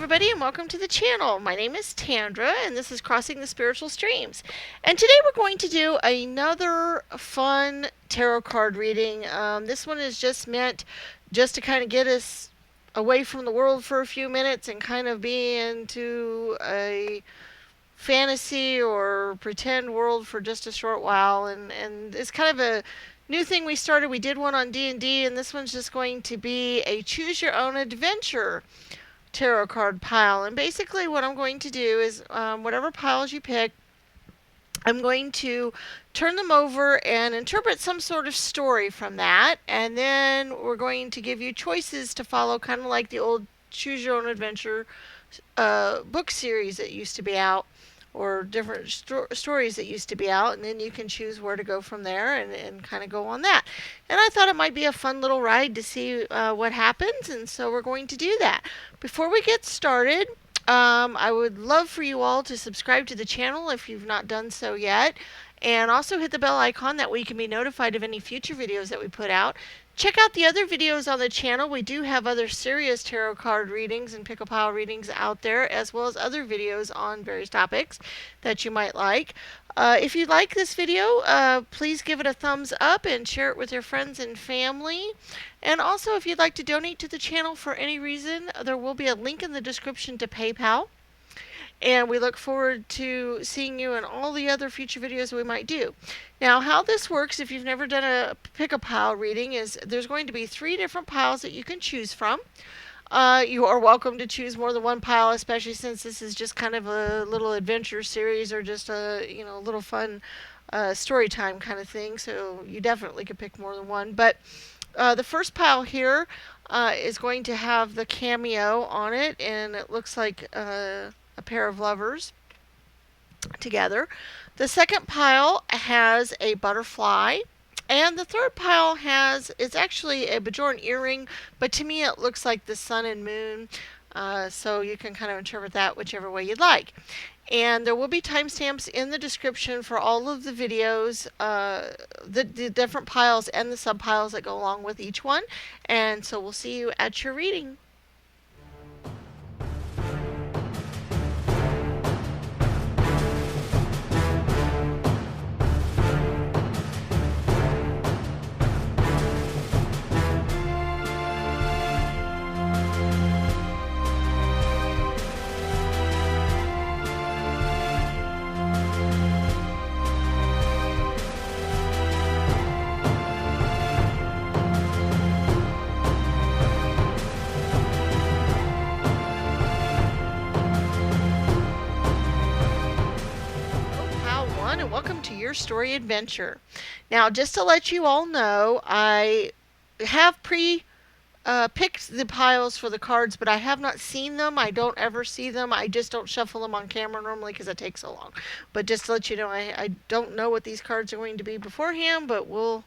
everybody, and welcome to the channel. My name is Tandra, and this is Crossing the Spiritual Streams. And today we're going to do another fun tarot card reading. This one is just meant just to kind of get us away from the world for a few minutes and kind of be into a fantasy or pretend world for just a short while. And it's kind of a new thing we started. We did one on D&D, and this one's just going to be a choose your own adventure tarot card pile. And basically what I'm going to do is whatever piles you pick, I'm going to turn them over and interpret some sort of story from that, and then we're going to give you choices to follow, kind of like the old choose your own adventure book series that used to be out, or different stories that used to be out, and then you can choose where to go from there and kind of go on that. And I thought it might be a fun little ride to see what happens, and so we're going to do that. Before we get started, I would love for you all to subscribe to the channel if you've not done so yet, and also hit the bell icon, that way you can be notified of any future videos that we put out. Check out the other videos on the channel. We do have other serious tarot card readings and pick-a-pile readings out there, as well as other videos on various topics that you might like. If you like this video, please give it a thumbs up and share it with your friends and family. And also, if you'd like to donate to the channel for any reason, there will be a link in the description to PayPal. And we look forward to seeing you in all the other future videos we might do. Now, how this works, if you've never done a pick-a-pile reading, is there's going to be 3 different piles that you can choose from. You are welcome to choose more than one pile, especially since this is just kind of a little adventure series, or just a little fun story time kind of thing. So you definitely could pick more than one. But the first pile here is going to have the cameo on it, and it looks like a pair of lovers together. The second pile has a butterfly, and the third pile it's actually a Bajoran earring, but to me it looks like the sun and moon, so you can kind of interpret that whichever way you'd like. And there will be timestamps in the description for all of the videos, the different piles and the sub-piles that go along with each one. And so we'll see you at your reading. And welcome to your story adventure. Now, just to let you all know, I have picked the piles for the cards, but I have not seen them. I don't ever see them. I just don't shuffle them on camera normally because it takes so long. But just to let you know, I don't know what these cards are going to be beforehand, but we'll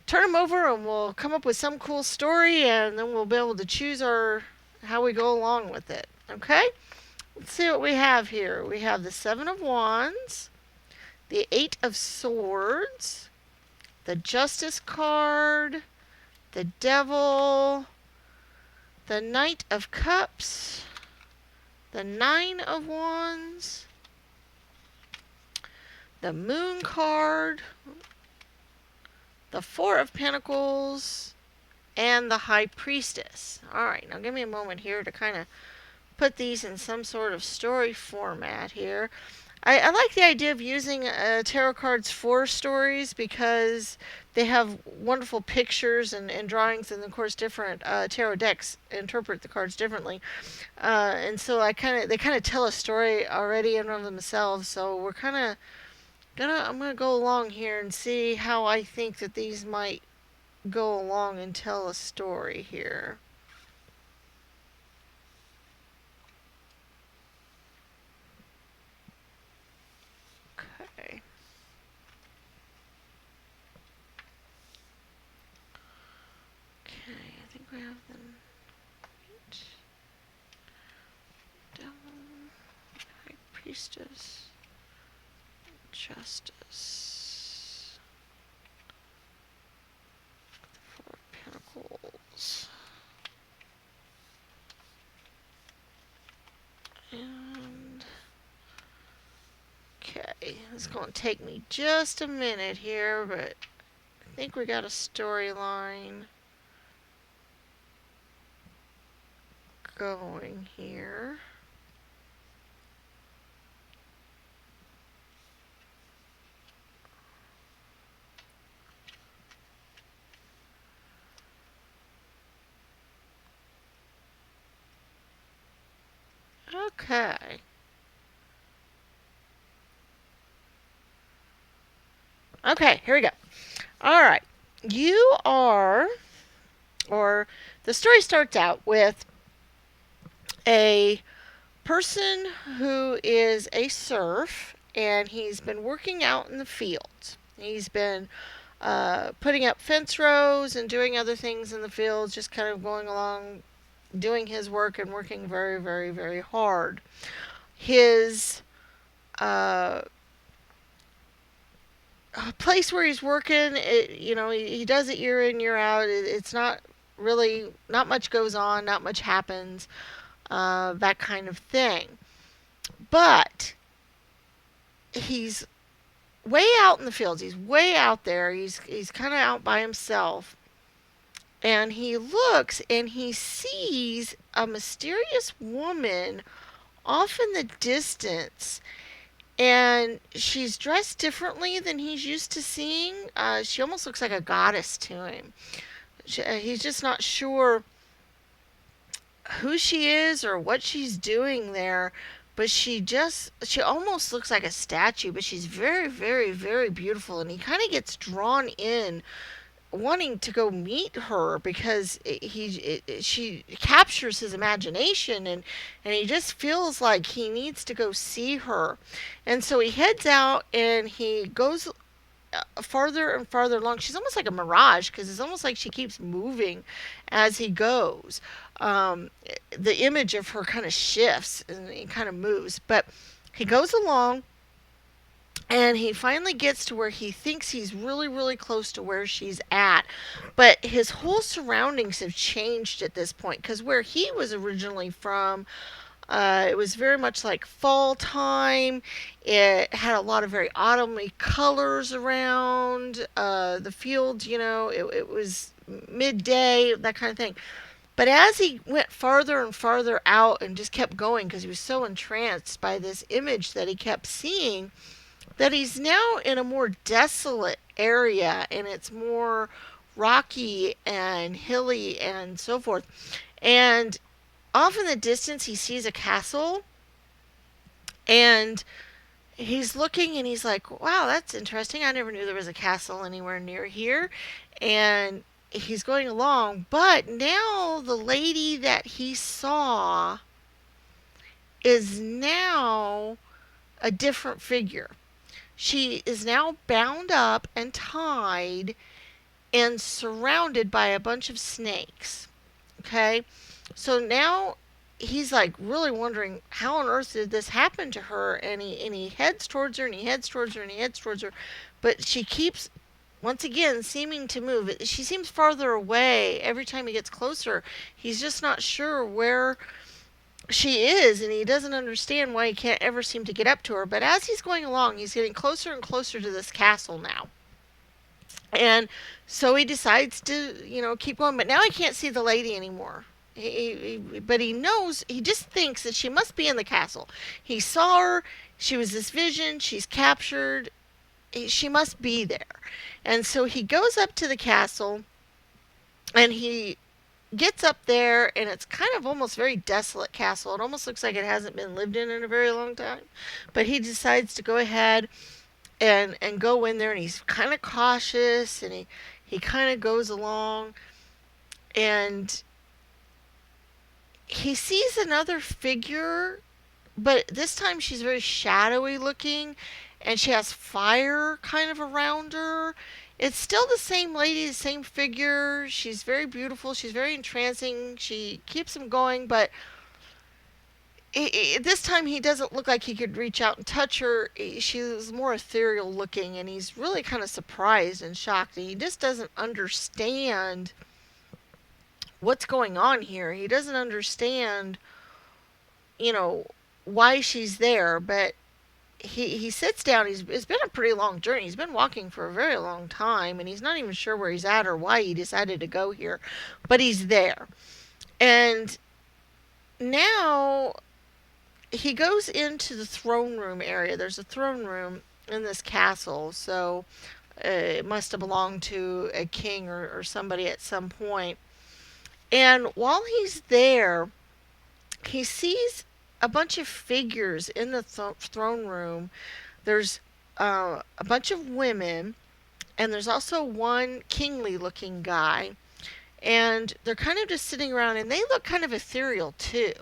turn them over and we'll come up with some cool story, and then we'll be able to choose how we go along with it. Okay? Let's see what we have here. We have the 7 of Wands, the 8 of Swords, the Justice card, the Devil, the Knight of Cups, the 9 of Wands, the Moon card, the 4 of Pentacles, and the High Priestess. Alright, now give me a moment here to kind of put these in some sort of story format here. I like the idea of using tarot cards for stories, because they have wonderful pictures and drawings, and of course different tarot decks interpret the cards differently, and so they kind of tell a story already in and of themselves. So I'm gonna go along here and see how I think that these might go along and tell a story here. We have the Devil, High Priestess, Justice, the 4 of Pentacles. It's going to take me just a minute here, but I think we got a storyline going here. Okay. Okay, here we go. All right. You are, or the story starts out with a person who is a serf, and he's been working out in the fields. He's been putting up fence rows and doing other things in the fields, just kind of going along, doing his work and working very, very, very hard. His uh, place where he's working, he does it year in, year out. It's not really, not much goes on, not much happens, that kind of thing. But he's way out in the fields. He's way out there. He's kind of out by himself. And he looks and he sees a mysterious woman off in the distance. And she's dressed differently than he's used to seeing. She almost looks like a goddess to him. He's just not sure who she is or what she's doing there. But she almost looks like a statue, but she's very, very, very beautiful. And he kind of gets drawn in wanting to go meet her because she captures his imagination, and he just feels like he needs to go see her. And so he heads out and he goes farther and farther along. She's almost like a mirage because it's almost like she keeps moving as he goes. The image of her kind of shifts and it kind of moves, but he goes along and he finally gets to where he thinks he's really, really close to where she's at. But his whole surroundings have changed at this point because where he was originally from, it was very much like fall time. It had a lot of very autumny colors around the fields, it was midday, that kind of thing. But as he went farther and farther out and just kept going because he was so entranced by this image that he kept seeing, that he's now in a more desolate area and it's more rocky and hilly and so forth. And off in the distance, he sees a castle and he's looking and he's like, wow, that's interesting. I never knew there was a castle anywhere near here. And he's going along, but now the lady that he saw is now a different figure. She is now bound up and tied and surrounded by a bunch of snakes. Okay? So now he's like really wondering how on earth did this happen to her, and he heads towards her and he heads towards her and he heads towards her, but she keeps once again seeming to move. She seems farther away every time he gets closer. He's just not sure where she is, and he doesn't understand why he can't ever seem to get up to her. But as he's going along, he's getting closer and closer to this castle now. And so he decides to, keep going. But now he can't see the lady anymore. But he knows, he just thinks that she must be in the castle. He saw her. She was this vision. She's captured. She must be there. And so he goes up to the castle and he gets up there, and it's kind of almost very desolate castle. It almost looks like it hasn't been lived in a very long time. But he decides to go ahead and go in there, and he's kind of cautious, and he kind of goes along, and he sees another figure, but this time she's very shadowy looking, and she has fire kind of around her. It's still the same lady, the same figure. She's very beautiful. She's very entrancing. She keeps him going, but this time he doesn't look like he could reach out and touch her. She's more ethereal looking, and he's really kind of surprised and shocked. And he just doesn't understand what's going on here. He doesn't understand, why she's there, but he sits down. It's been a pretty long journey. He's been walking for a very long time, and he's not even sure where he's at or why he decided to go here, but he's there. And now he goes into the throne room area. There's a throne room in this castle, so it must have belonged to a king or somebody at some point. And while he's there, he sees a bunch of figures in the throne room. There's a bunch of women, and there's also one kingly looking guy. And they're kind of just sitting around, and they look kind of ethereal too.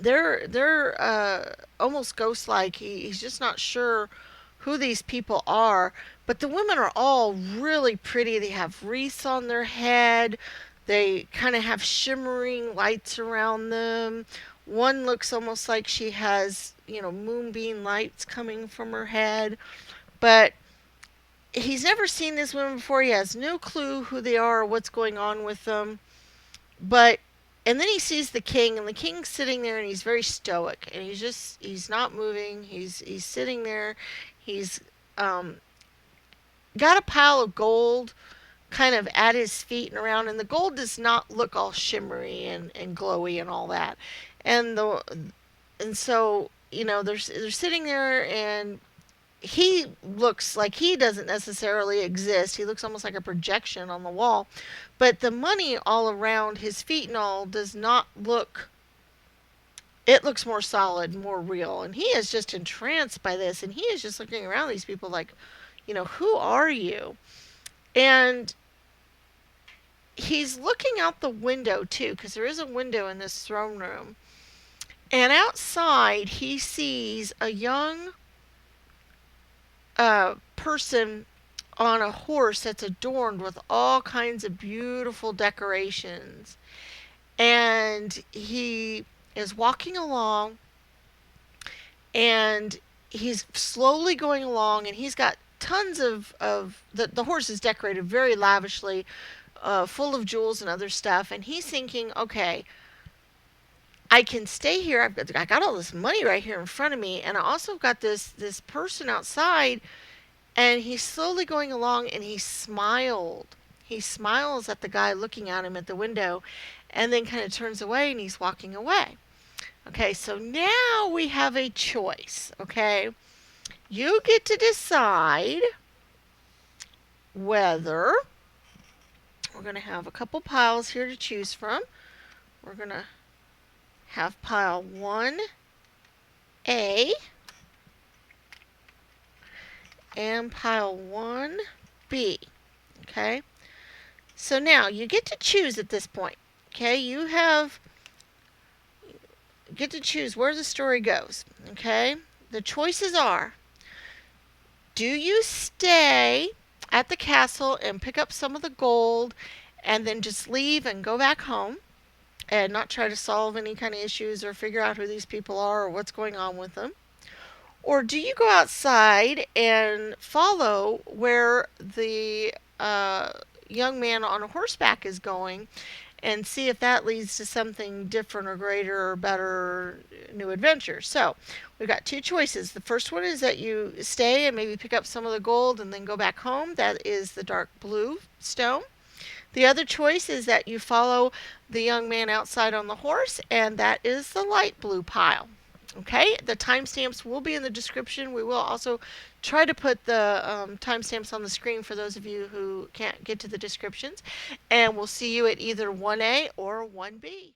They're almost ghost like. He's just not sure who these people are. But the women are all really pretty. They have wreaths on their head. They kind of have shimmering lights around them. One looks almost like she has, moonbeam lights coming from her head. But he's never seen these women before. He has no clue who they are or what's going on with them. But and then he sees the king, and the king's sitting there, and he's very stoic, and he's not moving. He's sitting there. He's um, got a pile of gold kind of at his feet and around, and the gold does not look all shimmery and glowy and all that. And the and so they're sitting there, and he looks like he doesn't necessarily exist. He looks almost like a projection on the wall. But the money all around his feet and all does not look, it looks more solid, more real. And he is just entranced by this. And he is just looking around these people like, who are you? And he's looking out the window too, because there is a window in this throne room. And outside, he sees a young person on a horse that's adorned with all kinds of beautiful decorations. And he is walking along, and he's slowly going along, and he's got tons of the horse is decorated very lavishly, full of jewels and other stuff. And he's thinking, okay, I can stay here. I got all this money right here in front of me, and I also got this person outside. And he's slowly going along, and he smiled. He smiles at the guy looking at him at the window, and then kind of turns away, and he's walking away. Okay, so now we have a choice. Okay, you get to decide whether we're going to have a couple piles here to choose from. We're going to have pile 1A and pile 1B. Okay? So now you get to choose at this point. Okay? You get to choose where the story goes. Okay? The choices are: do you stay at the castle and pick up some of the gold and then just leave and go back home and not try to solve any kind of issues or figure out who these people are or what's going on with them? Or do you go outside and follow where the young man on a horseback is going and see if that leads to something different or greater or better new adventure? So we've got two choices. The first one is that you stay and maybe pick up some of the gold and then go back home. That is the dark blue stone. The other choice is that you follow the young man outside on the horse, and that is the light blue pile. Okay, the timestamps will be in the description. We will also try to put the timestamps on the screen for those of you who can't get to the descriptions. And we'll see you at either 1A or 1B.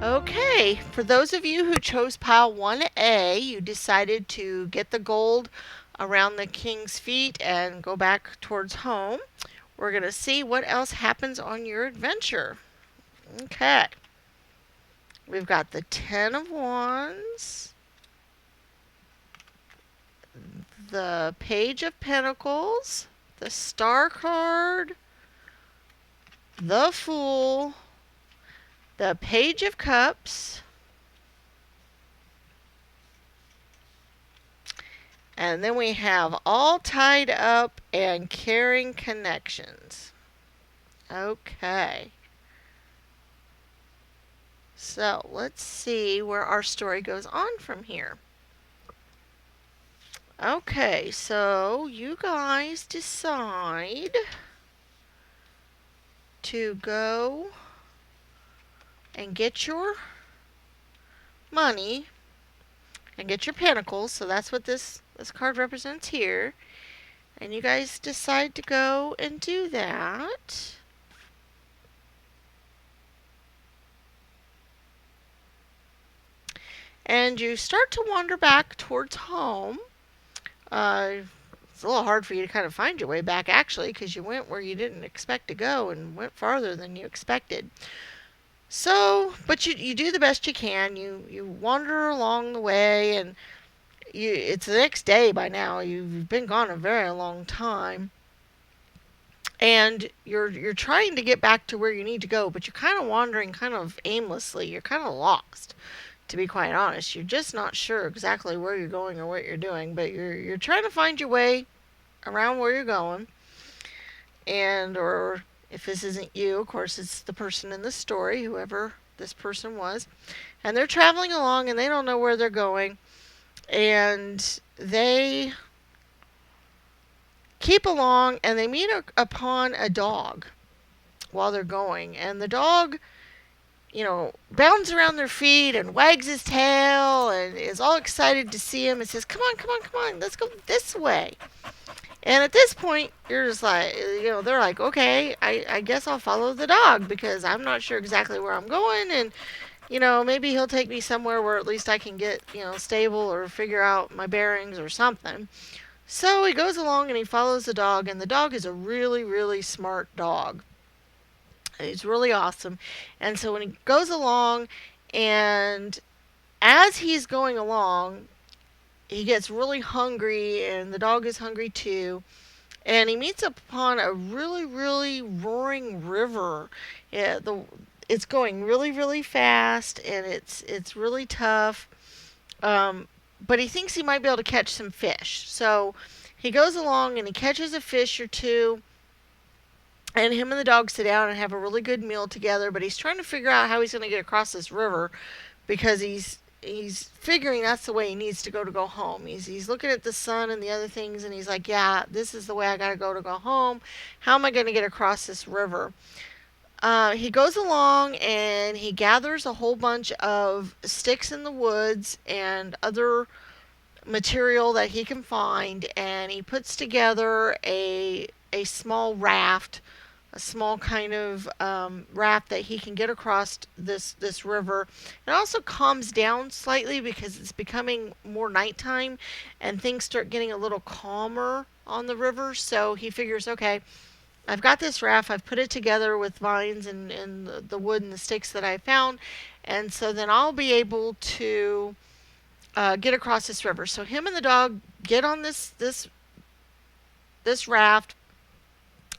Okay, for those of you who chose pile 1A, you decided to get the gold around the king's feet and go back towards home. We're going to see what else happens on your adventure. Okay. We've got the 10 of Wands, the Page of Pentacles, the Star card, the Fool, the Page of Cups, and then we have all tied up and caring connections. Okay. So let's see where our story goes on from here. Okay, so you guys decide to go and get your money and get your pentacles. So that's what this card represents here. And you guys decide to go and do that. And you start to wander back towards home. It's a little hard for you to kind of find your way back, actually, because you went where you didn't expect to go and went farther than you expected. So, but you do the best you can. You wander along the way, and it's the next day by now. You've been gone a very long time, and you're trying to get back to where you need to go, but you're kind of wandering kind of aimlessly. You're kind of lost, to be quite honest. You're just not sure exactly where you're going or what you're doing, but you're trying to find your way around where you're going. And or if this isn't you, of course it's the person in the story, whoever this person was. And they're traveling along and they don't know where they're going. And they keep along and they meet upon a dog while they're going. And the dog, bounds around their feet and wags his tail and is all excited to see him and says, "Come on, come on, come on, let's go this way." And at this point, you're just like, they're like, okay, I guess I'll follow the dog because I'm not sure exactly where I'm going. And, maybe he'll take me somewhere where at least I can get, stable or figure out my bearings or something. So he goes along and he follows the dog. And the dog is a really, really smart dog. He's really awesome. And so when he goes along and as he's going along, he gets really hungry and the dog is hungry too. And he meets upon a really, really roaring river. It's going really, really fast, and it's really tough. But he thinks he might be able to catch some fish. So he goes along and he catches a fish or two. And him and the dog sit down and have a really good meal together. But he's trying to figure out how he's going to get across this river because he's figuring that's the way he needs to go home. He's looking at the sun and the other things and he's like, yeah, this is the way I gotta go home. How am I gonna get across this river? He goes along and he gathers a whole bunch of sticks in the woods and other material that he can find, and he puts together a small raft, a small kind of raft that he can get across this river. It also calms down slightly because it's becoming more nighttime and things start getting a little calmer on the river. So he figures, okay, I've got this raft. I've put it together with vines and the wood and the sticks that I found, and so then I'll be able to get across this river. So him and the dog get on this raft.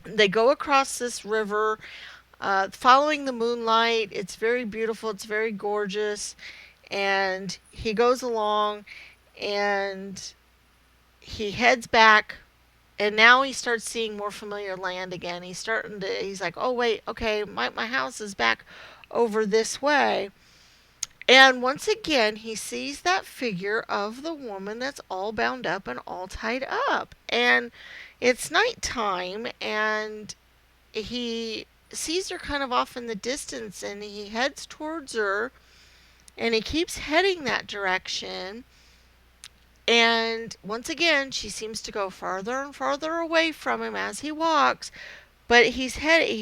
They go across this river, following the moonlight. It's very beautiful. It's very gorgeous. And he goes along and he heads back. And now he starts seeing more familiar land again. He's like, oh, wait, okay, my house is back over this way. And once again, he sees that figure of the woman that's all bound up and all tied up. And it's nighttime, and he sees her kind of off in the distance, and he heads towards her, and he keeps heading that direction. And once again, she seems to go farther and farther away from him as he walks. But he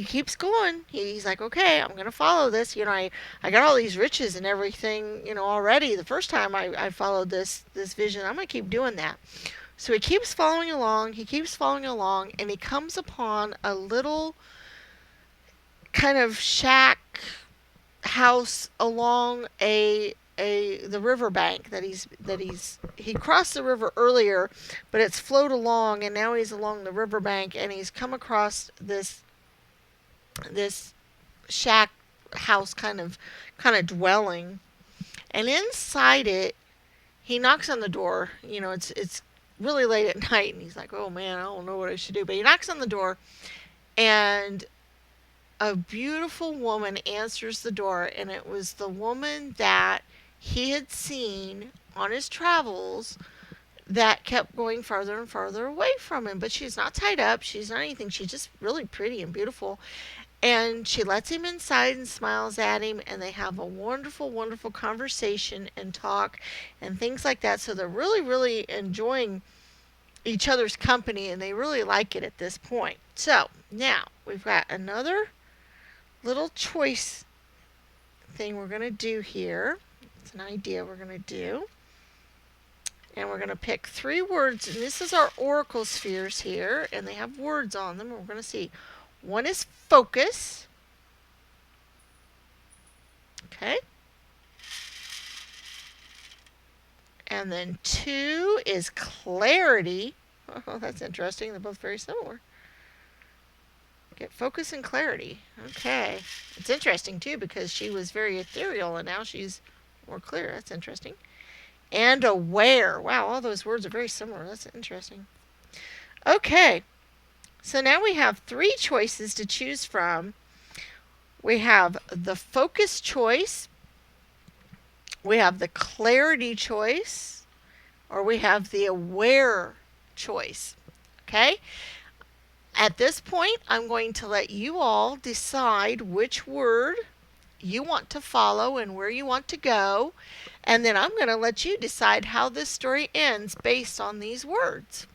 keeps going. He's like, okay, I'm going to follow this. I got all these riches and everything, already. The first time I followed this vision, I'm going to keep doing that. So he keeps following along. He keeps following along. And he comes upon a little kind of shack house along the riverbank he crossed the river earlier, but it's flowed along, and now he's along the riverbank, and he's come across this shack house kind of dwelling, and inside it he knocks on the door. It's really late at night, and he's like, oh man, I don't know what I should do, but he knocks on the door, and a beautiful woman answers the door, and it was the woman that he had seen on his travels that kept going farther and farther away from him. But she's not tied up, she's not anything, she's just really pretty and beautiful. And she lets him inside and smiles at him, and they have a wonderful, wonderful conversation and talk and things like that. So they're really, really enjoying each other's company, and they really like it at this point. So now we've got another little choice thing we're going to do here. It's an idea we're going to do. And we're going to pick 3 words. And this is our oracle spheres here, and they have words on them. We're going to see. One is focus. Okay. And then 2 is clarity. Oh, that's interesting. They're both very similar. Get focus and clarity. Okay. It's interesting, too, because she was very ethereal, and now she's more clear. That's interesting. And aware. Wow, all those words are very similar. That's interesting. Okay. So now we have 3 choices to choose from. We have the focus choice, we have the clarity choice, or we have the aware choice. Okay? At this point, I'm going to let you all decide which word you want to follow and where you want to go. And then I'm going to let you decide how this story ends based on these words.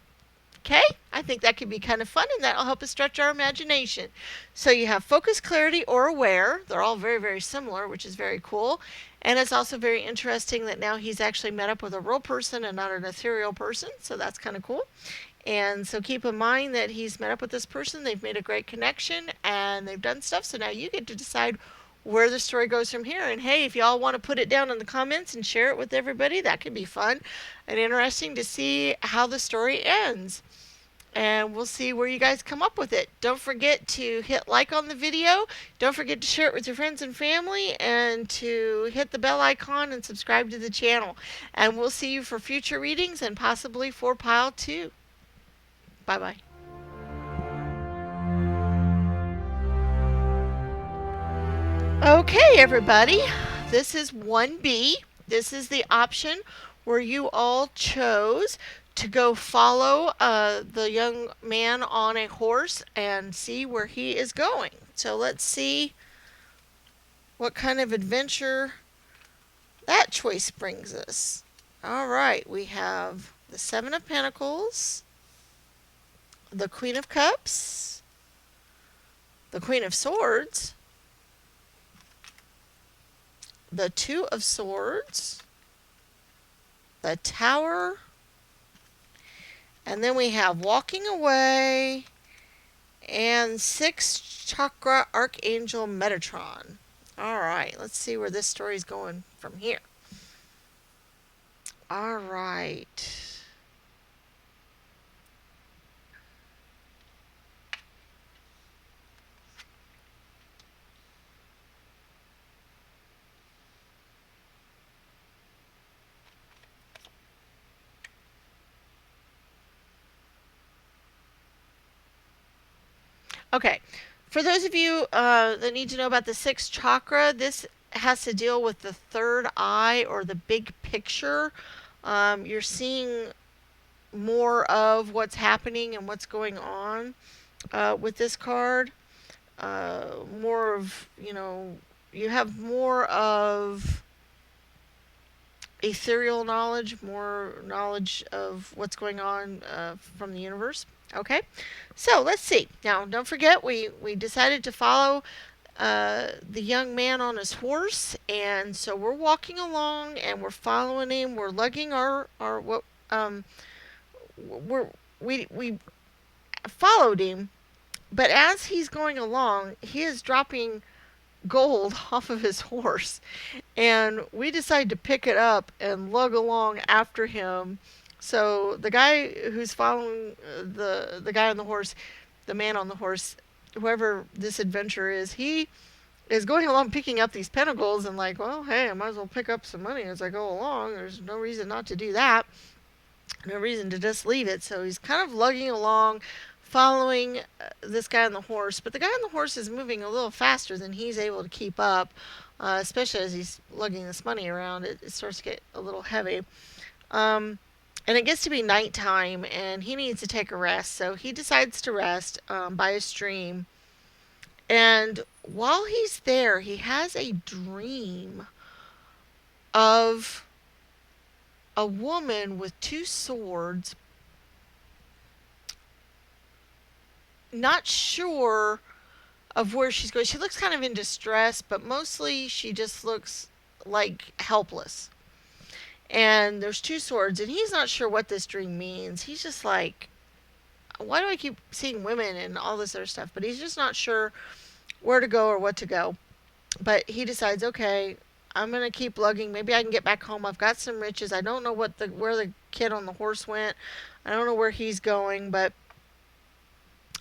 Okay? I think that could be kind of fun, and that'll help us stretch our imagination. So you have focus, clarity, or aware. They're all very, very similar, which is very cool. And it's also very interesting that now he's actually met up with a real person and not an ethereal person. So that's kind of cool. And so keep in mind that he's met up with this person. They've made a great connection, and they've done stuff. So now you get to decide where the story goes from here. And hey, if y'all want to put it down in the comments and share it with everybody, that could be fun and interesting to see how the story ends. And we'll see where you guys come up with it. Don't forget to hit like on the video. Don't forget to share it with your friends and family, and to hit the bell icon and subscribe to the channel. And we'll see you for future readings and possibly for pile 2. Bye-bye. Okay, everybody. This is 1B. This is the option where you all chose to go follow the young man on a horse and see where he is going. So let's see what kind of adventure that choice brings us. All right, we have the 7 of Pentacles, the Queen of Cups, the Queen of Swords, the 2 of Swords, the Tower, and then we have walking away, and 6 chakra archangel Metatron. All right, let's see where this story is going from here. All right. Okay, for those of you that need to know about the 6th chakra, this has to deal with the 3rd eye, or the big picture. You're seeing more of what's happening and what's going on with this card. More of, you have more of ethereal knowledge, more knowledge of what's going on from the universe. Okay, so let's see. Now, don't forget, we decided to follow the young man on his horse, and so we're walking along and we're following him. We're lugging our what we followed him, but as he's going along, he is dropping gold off of his horse, and we decided to pick it up and lug along after him. So the guy who's following the guy on the horse, the man on the horse, whoever this adventure is, he is going along picking up these pentacles, and like, well, hey, I might as well pick up some money as I go along. There's no reason not to do that. No reason to just leave it. So he's kind of lugging along, following this guy on the horse, but the guy on the horse is moving a little faster than he's able to keep up, especially as he's lugging this money around. It starts to get a little heavy. Um, and it gets to be nighttime, and he needs to take a rest, so he decides to rest by a stream. And while he's there, he has a dream of a woman with two swords, not sure of where she's going. She looks kind of in distress, but mostly she just looks like helpless. And there's two swords, and he's not sure what this dream means. He's just like, why do I keep seeing women and all this other stuff? But he's just not sure where to go or what to go. But he decides, okay, I'm gonna keep lugging. Maybe I can get back home. I've got some riches. I don't know where the kid on the horse went. I don't know where he's going, but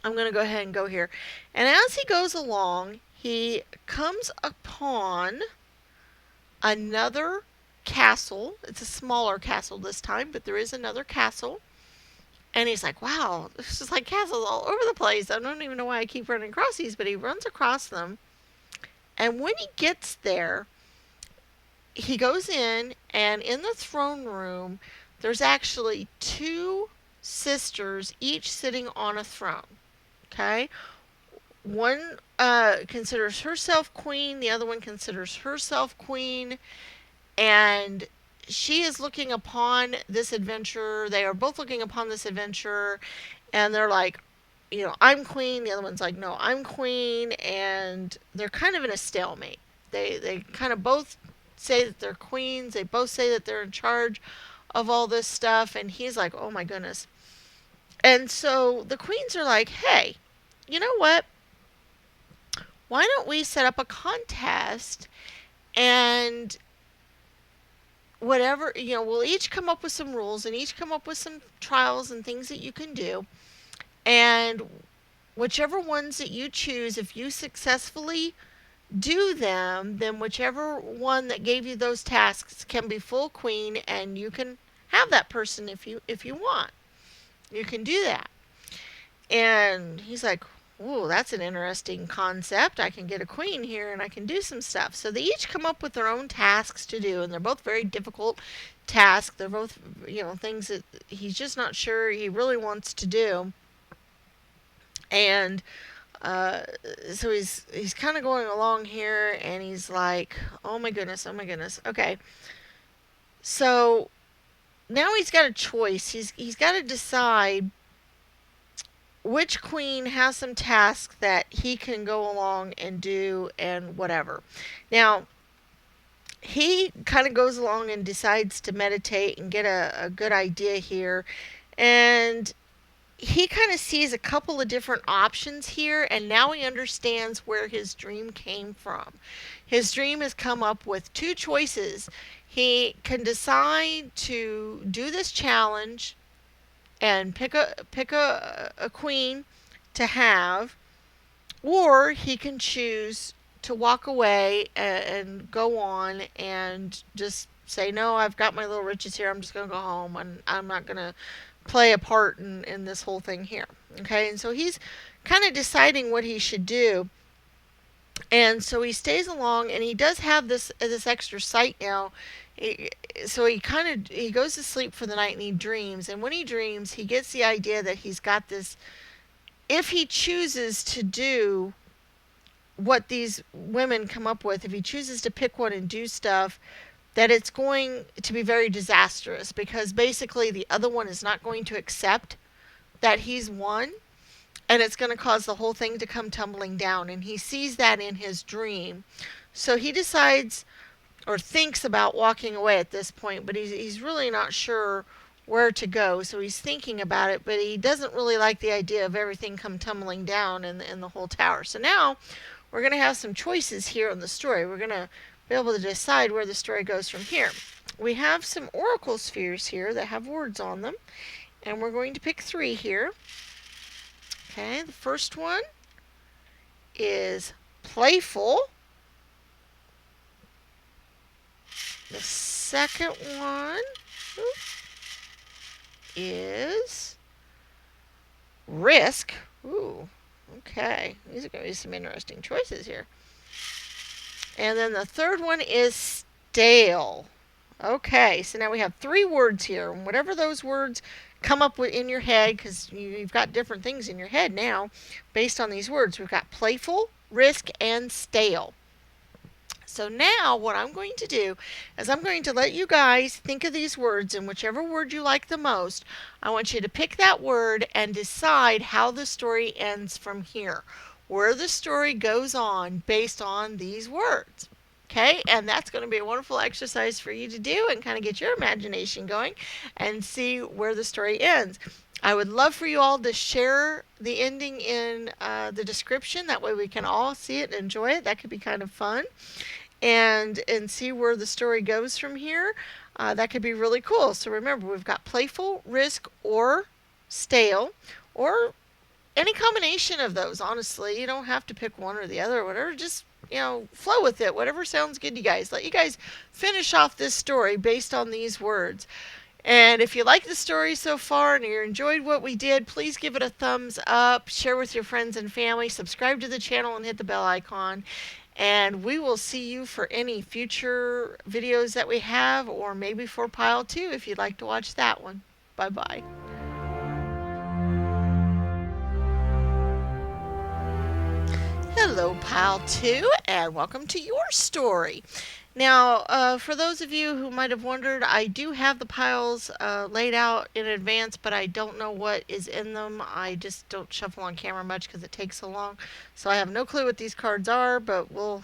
I'm gonna go ahead and go here. And as he goes along, he comes upon another castle. It's a smaller castle this time, but there is another castle. And he's like, wow, there's just like castles all over the place. I don't even know why I keep running across these, but he runs across them. And when he gets there, he goes in, and in the throne room, there's actually two sisters, each sitting on a throne. Okay? One considers herself queen, the other one considers herself queen, and she is looking upon this adventure. They are both looking upon this adventure, and they're like, I'm queen. The other one's like, no, I'm queen, and they're kind of in a stalemate. They kind of both say that they're queens. They both say that they're in charge of all this stuff, and he's like, oh my goodness. And so the queens are like, hey, you know what? Why don't we set up a contest, and whatever, we'll each come up with some rules and each come up with some trials and things that you can do. And whichever ones that you choose, if you successfully do them, then whichever one that gave you those tasks can be full queen, and you can have that person if you want. You can do that. And he's like, ooh, that's an interesting concept. I can get a queen here and I can do some stuff. So they each come up with their own tasks to do, and they're both very difficult tasks. They're both, things that he's just not sure he really wants to do. And uh, so he's kind of going along here, and he's like, oh my goodness, oh my goodness. Okay. So now he's got a choice. He's got to decide which queen has some tasks that he can go along and do and whatever. Now, he kind of goes along and decides to meditate and get a good idea here. And he kind of sees a couple of different options here, and now he understands where his dream came from. His dream has come up with two choices. He can decide to do this challenge and pick a queen to have, or he can choose to walk away and go on and just say, no, I've got my little riches here. I'm just going to go home, and I'm not going to play a part in this whole thing here. Okay, and so he's kind of deciding what he should do. And so he stays along, and he does have this extra sight now. So he goes to sleep for the night, and he dreams. And when he dreams, he gets the idea that he's got this. If he chooses to do what these women come up with, if he chooses to pick one and do stuff, that it's going to be very disastrous, because basically the other one is not going to accept that he's won, and it's going to cause the whole thing to come tumbling down. And he sees that in his dream. So he decides or thinks about walking away at this point, but he's really not sure where to go. So he's thinking about it, but he doesn't really like the idea of everything come tumbling down in the whole tower. So now we're going to have some choices here in the story. We're going to be able to decide where the story goes from here. We have some oracle spheres here that have words on them, and we're going to pick 3 here. Okay, the first one is playful. The second one is Risk. Ooh, okay. These are going to be some interesting choices here. And then the third one is stale. Okay, so now we have three words here. And whatever those words come up with in your head, because you've got different things in your head now based on these words. We've got playful, risk, and stale. So now what I'm going to do is I'm going to let you guys think of these words, and whichever word you like the most, I want you to pick that word and decide how the story ends from here. Where the story goes on based on these words. Okay, and that's going to be a wonderful exercise for you to do and kind of get your imagination going and see where the story ends. I would love for you all to share the ending in the description. That way we can all see it and enjoy it. That could be kind of fun. And see where the story goes from here. That could be really cool. So remember, we've got playful, risk, or stale, or any combination of those. Honestly, you don't have to pick one or the other or whatever. Just flow with it. Whatever sounds good to you guys. Let you guys finish off this story based on these words. And if you like the story so far and you enjoyed what we did, please give it a thumbs up, share with your friends and family, subscribe to the channel, and hit the bell icon. And we will see you for any future videos that we have, or maybe for Pile 2 if you'd like to watch that one. Bye bye. Hello, Pile 2, and welcome to your story. Now, for those of you who might have wondered, I do have the piles laid out in advance, but I don't know what is in them. I just don't shuffle on camera much because it takes so long. So I have no clue what these cards are, but we'll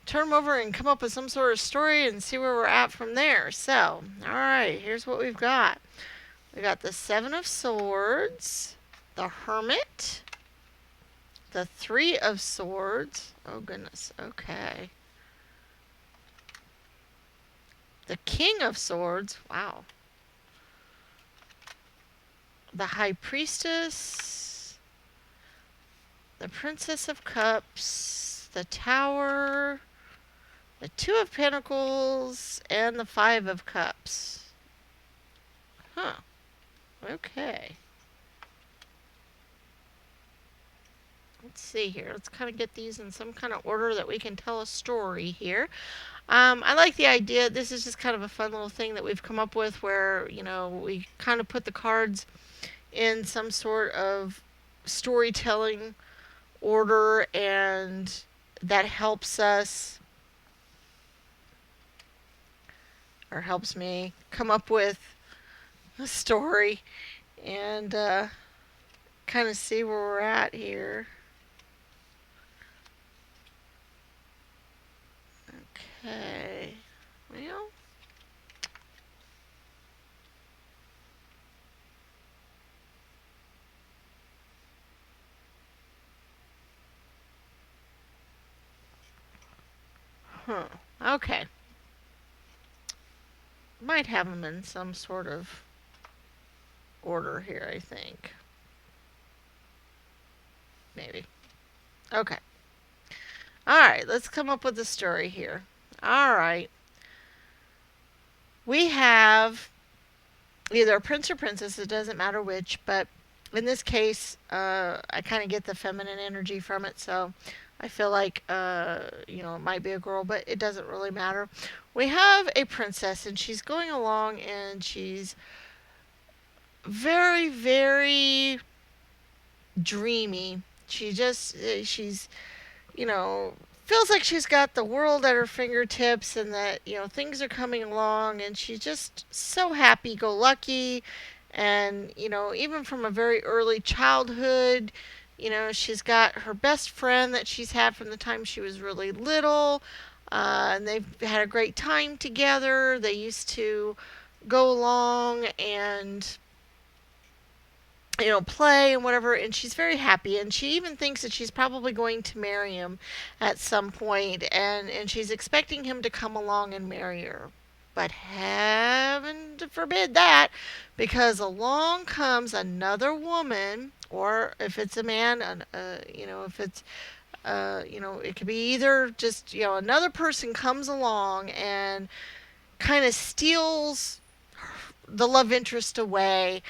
turn them over and come up with some sort of story and see where we're at from there. So, alright, here's what we've got. We got the Seven of Swords, the Hermit, the Three of Swords. Oh goodness, okay. The King of Swords. Wow. The High Priestess. The Princess of Cups. The Tower. The Two of Pentacles. And the Five of Cups. Huh. Okay. Let's see here. Let's kind of get these in some kind of order that we can tell a story here. I like the idea. This is just kind of a fun little thing that we've come up with where, we kind of put the cards in some sort of storytelling order, and that helps us, or helps me, come up with a story and kind of see where we're at here. Okay. Well, okay. Might have them in some sort of order here, I think. Maybe. Okay. Alright, let's come up with a story here. Alright. We have either a prince or princess, it doesn't matter which, but in this case, I kind of get the feminine energy from it, so I feel like, it might be a girl, but it doesn't really matter. We have a princess, and she's going along, and she's very, very dreamy. She's, feels like she's got the world at her fingertips, and that, things are coming along, and she's just so happy-go-lucky. And, even from a very early childhood, she's got her best friend that she's had from the time she was really little. And they've had a great time together. They used to go along and play and whatever, and she's very happy, and she even thinks that she's probably going to marry him at some point, and she's expecting him to come along and marry her. But heaven forbid that, because along comes another woman, or if it's a man, if it's, it could be either just, another person comes along and kind of steals the love interest away,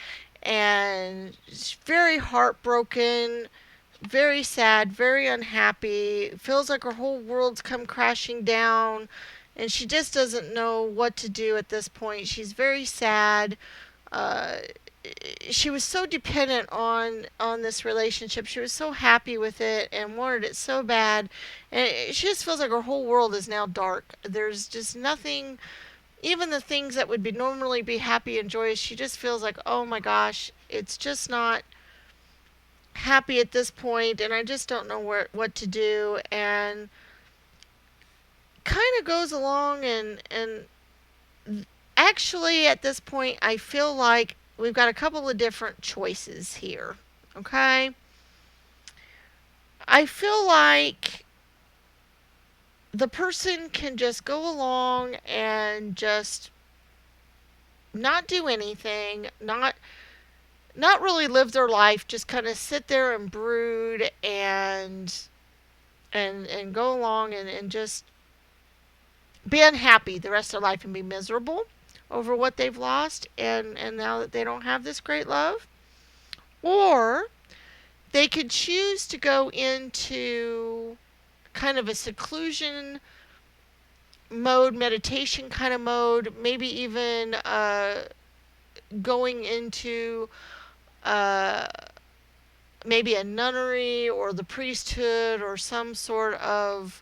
and she's very heartbroken, very sad, very unhappy. Feels like her whole world's come crashing down, and she just doesn't know what to do at this point. She's very sad. Uh, she was so dependent on this relationship. She was so happy with it and wanted it so bad, and she just feels like her whole world is now dark. There's just nothing. Even the things that would be normally be happy and joyous, she just feels like, oh my gosh, it's just not happy at this point, and I just don't know what to do. And kind of goes along, and actually at this point I feel like we've got a couple of different choices here. Okay? I feel like the person can just go along and just not do anything, not really live their life, just kind of sit there and brood and go along and just be unhappy the rest of their life and be miserable over what they've lost, and now that they don't have this great love. Or they could choose to go into kind of a seclusion mode, meditation kind of mode, maybe even going into uh, maybe a nunnery or the priesthood or some sort of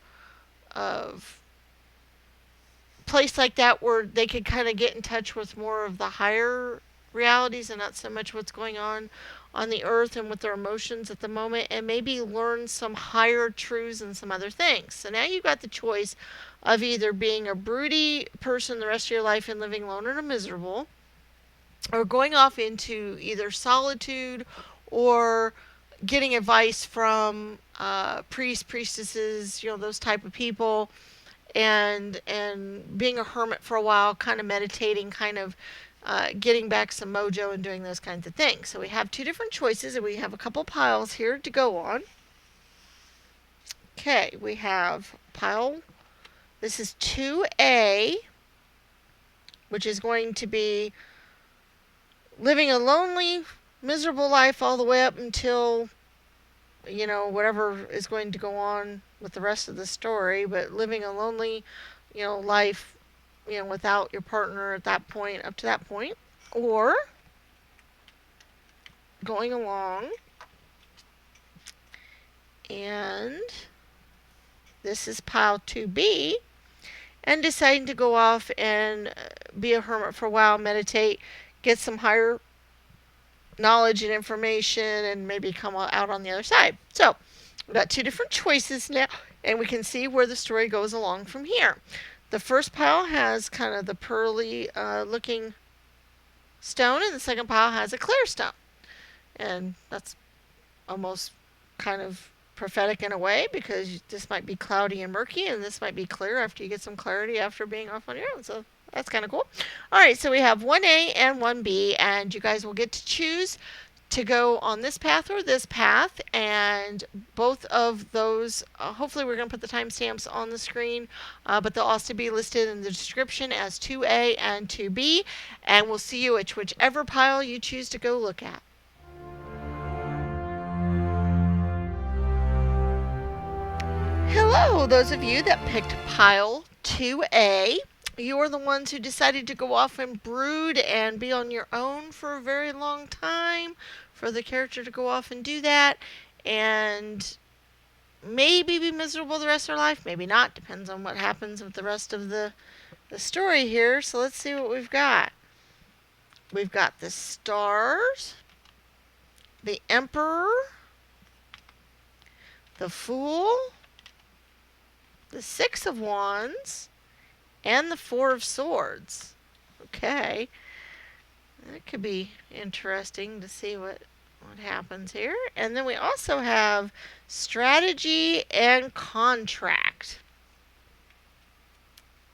place like that where they could kind of get in touch with more of the higher realities and not so much what's going on the earth and with their emotions at the moment, and maybe learn some higher truths and some other things. So now you've got the choice of either being a broody person the rest of your life and living alone and miserable, or going off into either solitude or getting advice from priests, priestesses, those type of people, and being a hermit for a while, kind of meditating, kind of getting back some mojo and doing those kinds of things. So we have two different choices, and we have a couple piles here to go on. Okay, we have pile. This is 2A, which is going to be living a lonely, miserable life all the way up until, whatever is going to go on with the rest of the story, but living a lonely, life, without your partner at that point, up to that point. Or going along and this is pile 2B, and deciding to go off and be a hermit for a while, meditate, get some higher knowledge and information, and maybe come out on the other side. So we've got two different choices now, and we can see where the story goes along from here. The first pile has kind of the pearly looking stone, and the second pile has a clear stone. And that's almost kind of prophetic in a way, because this might be cloudy and murky, and this might be clear after you get some clarity after being off on your own. So that's kind of cool. All right, so we have 1A and 1B, and you guys will get to choose to go on this path or this path, and both of those, hopefully we're going to put the timestamps on the screen, but they'll also be listed in the description as 2A and 2B, and we'll see you at whichever pile you choose to go look at. Hello, those of you that picked pile 2A. You are the ones who decided to go off and brood and be on your own for a very long time, for the character to go off and do that, and maybe be miserable the rest of their life, maybe not, depends on what happens with the rest of the story here. So let's see what we've got. We've got the stars, the emperor, the fool, the 6 of wands, and the 4 of swords. Okay. That could be interesting to see what happens here. And then we also have strategy and contract.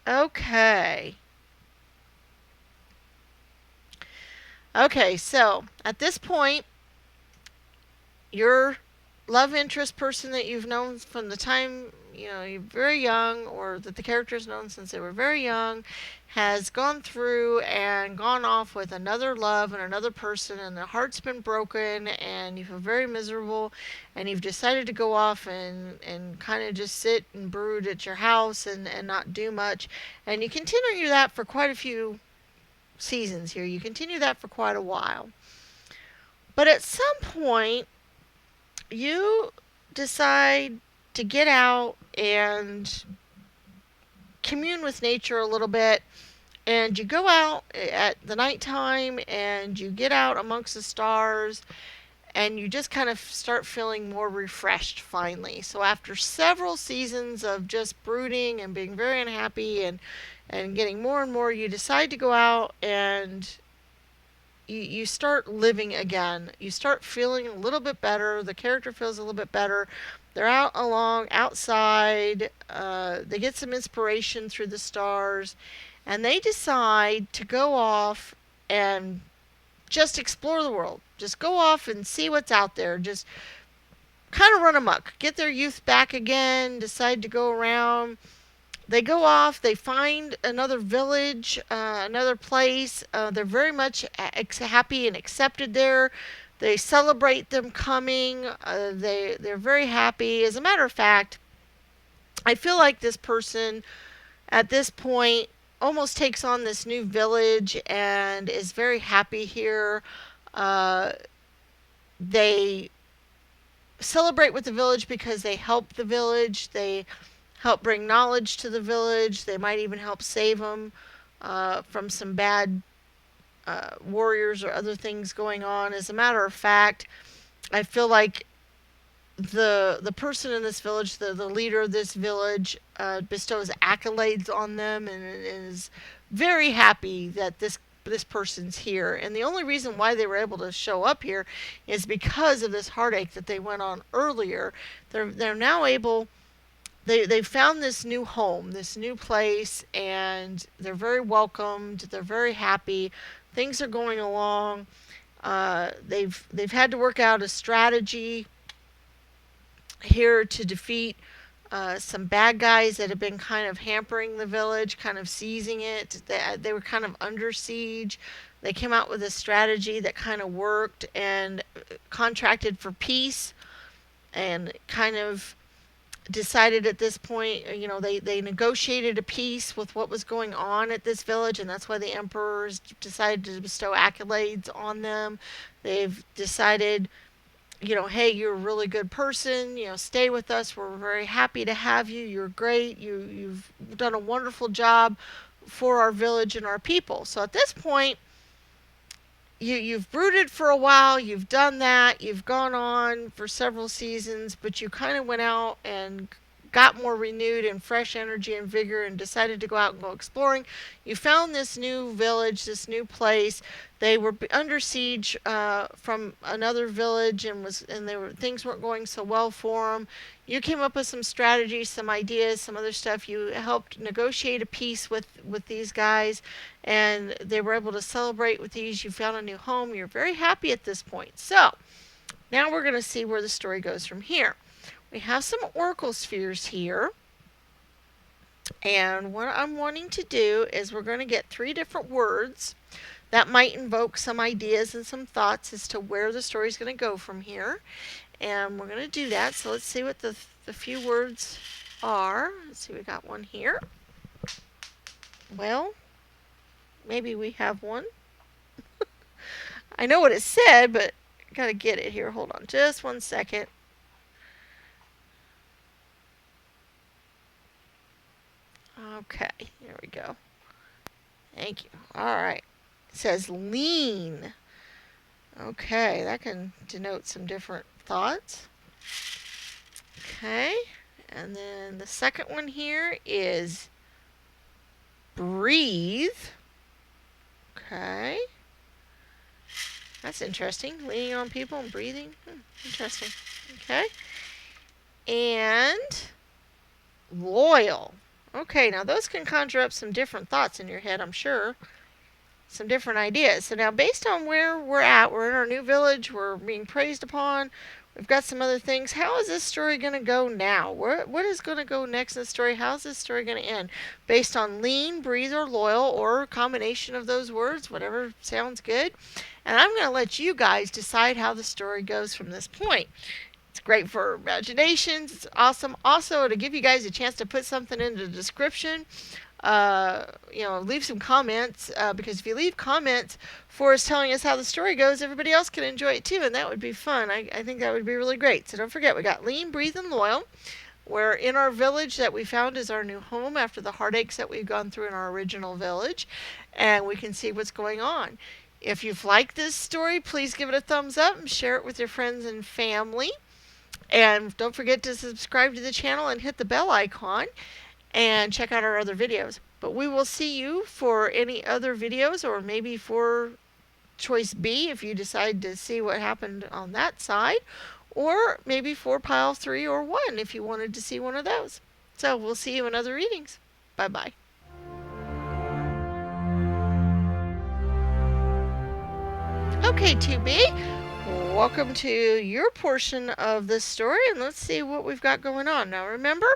Okay. Okay, so at this point, you're love interest person that you've known from the time you're very young, or that the character's known since they were very young, has gone through and gone off with another love and another person, and their heart's been broken, and you feel very miserable, and you've decided to go off and kind of just sit and brood at your house and not do much. And you continue that for quite a few seasons here. You continue that for quite a while. But at some point, you decide to get out and commune with nature a little bit, and you go out at the nighttime and you get out amongst the stars, and you just kind of start feeling more refreshed finally. So after several seasons of just brooding and being very unhappy and getting more and more, you decide to go out and you start living again. You start feeling a little bit better. The character feels a little bit better. They're out along outside. They get some inspiration through the stars, and they decide to go off and just explore the world. Just go off and see what's out there. Just kind of run amok. Get their youth back again. Decide to go around. They go off, they find another village, another place. They're very much happy and accepted there. They celebrate them coming. They're very happy. As a matter of fact, I feel like this person at this point almost takes on this new village and is very happy here. Uh, they celebrate with the village because they help the village. They help bring knowledge to the village. They might even help save them from some bad warriors or other things going on. As a matter of fact, I feel like the person in this village, the leader of this village, bestows accolades on them and is very happy that this person's here. And the only reason why they were able to show up here is because of this heartache that they went on earlier. They're now able. They found this new home, this new place, and they're very welcomed. They're very happy. Things are going along. They've had to work out a strategy here to defeat some bad guys that have been kind of hampering the village, kind of seizing it. They were kind of under siege. They came out with a strategy that kind of worked and contracted for peace, and kind of decided at this point, they negotiated a peace with what was going on at this village, and that's why the emperors decided to bestow accolades on them. They've decided, hey, you're a really good person, stay with us. We're very happy to have you. You're great. You've done a wonderful job for our village and our people. So at this point, you've brooded for a while, you've done that, you've gone on for several seasons, but you kind of went out and got more renewed and fresh energy and vigor and decided to go out and go exploring. You found this new village, this new place. They were under siege from another village, and things weren't going so well for them. You came up with some strategies, some ideas, some other stuff. You helped negotiate a peace with these guys, and they were able to celebrate with these. You found a new home. You're very happy at this point. So now we're going to see where the story goes from here. We have some oracle spheres here, and what I'm wanting to do is we're going to get 3 different words that might invoke some ideas and some thoughts as to where the story is going to go from here. And we're going to do that. So let's see what the few words are. Let's see, we got one here. Well, maybe we have one. I know what it said, but I got to get it here. Hold on just one second. Okay, here we go. Thank you. All right. It says lean. Okay, that can denote some different thoughts. Okay, and then the second one here is breathe. Okay, that's interesting. Leaning on people and breathing. Interesting. Okay, and loyal. Okay, now those can conjure up some different thoughts in your head, I'm sure. some different ideas. So now, based on where we're at, we're in our new village, we're being praised upon, we've got some other things. How is this story going to go now? What is going to go next in the story? How's this story going to end? Based on lean, breathe, or loyal, or a combination of those words, whatever sounds good. And I'm going to let you guys decide how the story goes from this point. It's great for imaginations. It's awesome. Also, to give you guys a chance to put something in the description, leave some comments, because if you leave comments for us telling us how the story goes, everybody else can enjoy it too, and that would be fun. I think that would be really great. So don't forget, we got lean, breathe, and loyal. We're in our village that we found as our new home after the heartaches that we've gone through in our original village, and we can see what's going on. If you've liked this story, please give it a thumbs up and share it with your friends and family. And don't forget to subscribe to the channel and hit the bell icon and check out our other videos. But we will see you for any other videos, or maybe for choice B if you decide to see what happened on that side, or maybe for pile 3 or 1 if you wanted to see one of those. So we'll see you in other readings. Bye bye. Okay, 2B, welcome to your portion of this story, and let's see what we've got going on. Now remember,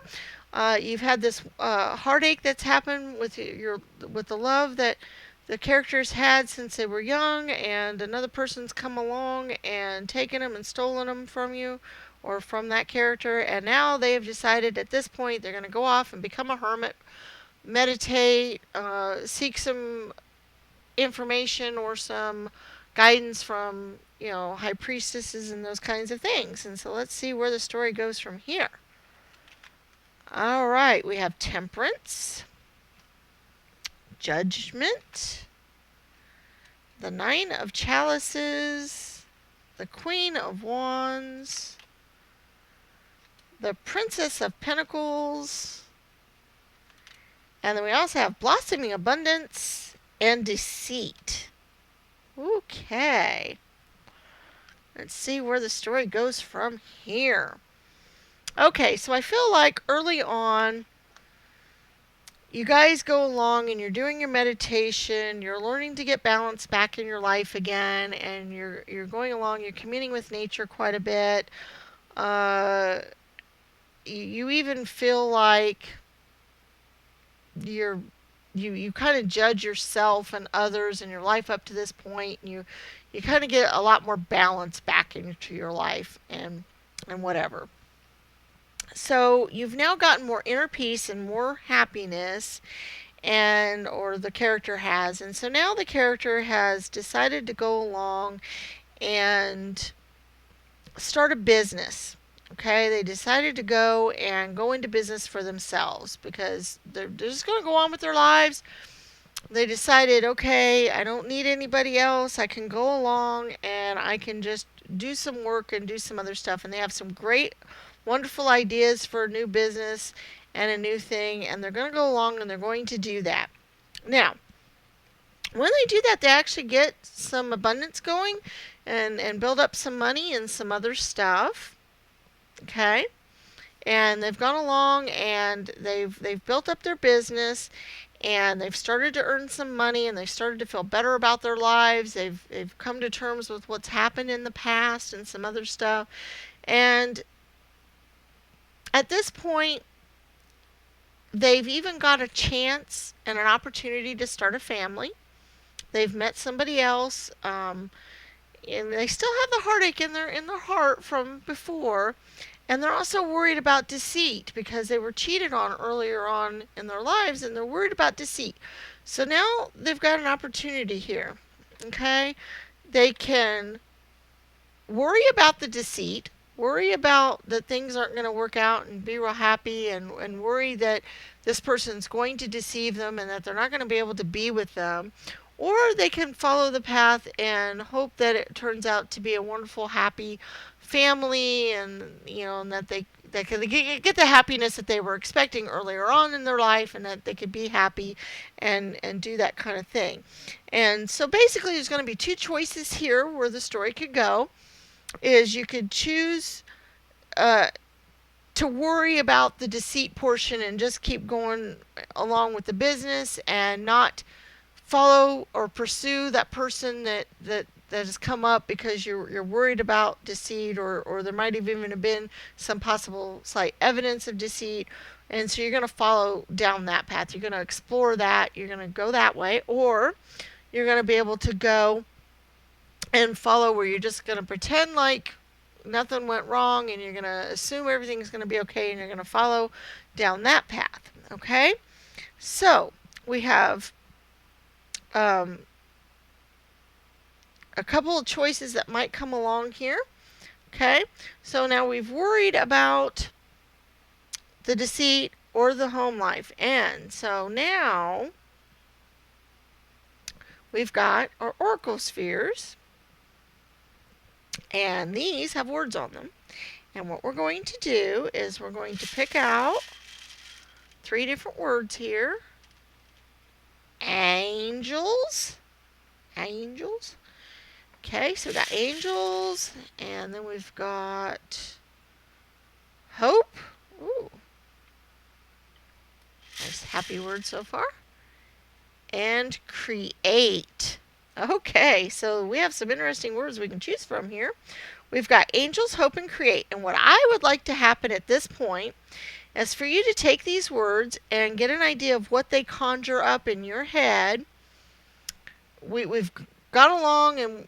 you've had this heartache that's happened with the love that the characters had since they were young, and another person's come along and taken them and stolen them from you or from that character, and now they have decided at this point they're going to go off and become a hermit, meditate, seek some information or some guidance from, high priestesses and those kinds of things. And so let's see where the story goes from here. All right, we have temperance, judgment, the 9 of chalices, the Queen of Wands, the Princess of Pentacles, and then we also have blossoming abundance and deceit. Okay. Let's see where the story goes from here. Okay, so I feel like early on, you guys go along and you're doing your meditation, you're learning to get balance back in your life again, and you're going along, you're communing with nature quite a bit. You even feel like you kind of judge yourself and others and your life up to this point, and you kind of get a lot more balance back into your life and whatever. So you've now gotten more inner peace and more happiness, or the character has, and so now the character has decided to go along and start a business. Okay, they decided to go into business for themselves because they're just going to go on with their lives. They decided, okay, I don't need anybody else. I can go along and I can just do some work and do some other stuff. And they have some great, wonderful ideas for a new business and a new thing. And they're going to go along and they're going to do that. Now, when they do that, they actually get some abundance going and build up some money and some other stuff. Okay? And they've gone along and they've built up their business, and they've started to earn some money, and they've started to feel better about their lives. They've come to terms with what's happened in the past and some other stuff. And at this point, they've even got a chance and an opportunity to start a family. They've met somebody else, and they still have the heartache in their heart from before. And they're also worried about deceit because they were cheated on earlier on in their lives, and they're worried about deceit. So now they've got an opportunity here. Okay? They can worry about the deceit, worry about that things aren't going to work out and be real happy, and worry that this person's going to deceive them and that they're not going to be able to be with them. Or they can follow the path and hope that it turns out to be a wonderful, happy family, and and that they can get the happiness that they were expecting earlier on in their life, and that they could be happy and do that kind of thing. And so basically there's going to be 2 choices here where the story could go. Is you could choose to worry about the deceit portion and just keep going along with the business and not follow or pursue that person that has come up because you're worried about deceit, or there might have even been some possible slight evidence of deceit, and so you're going to follow down that path. You're going to explore that. You're going to go that way, or you're going to be able to go and follow where you're just going to pretend like nothing went wrong, and you're going to assume everything's going to be okay, and you're going to follow down that path. Okay? So, we have um, a couple of choices that might come along here. Okay? So now we've worried about the deceit or the home life. And so now we've got our oracle spheres, and these have words on them. And what we're going to do is we're going to pick out 3 different words here. Angels. Angels. Okay, so that angels, and then we've got hope. Ooh. Nice happy word so far. And create. Okay, so we have some interesting words we can choose from here. We've got angels, hope, and create. And what I would like to happen at this point is for you to take these words and get an idea of what they conjure up in your head. We've gone along and,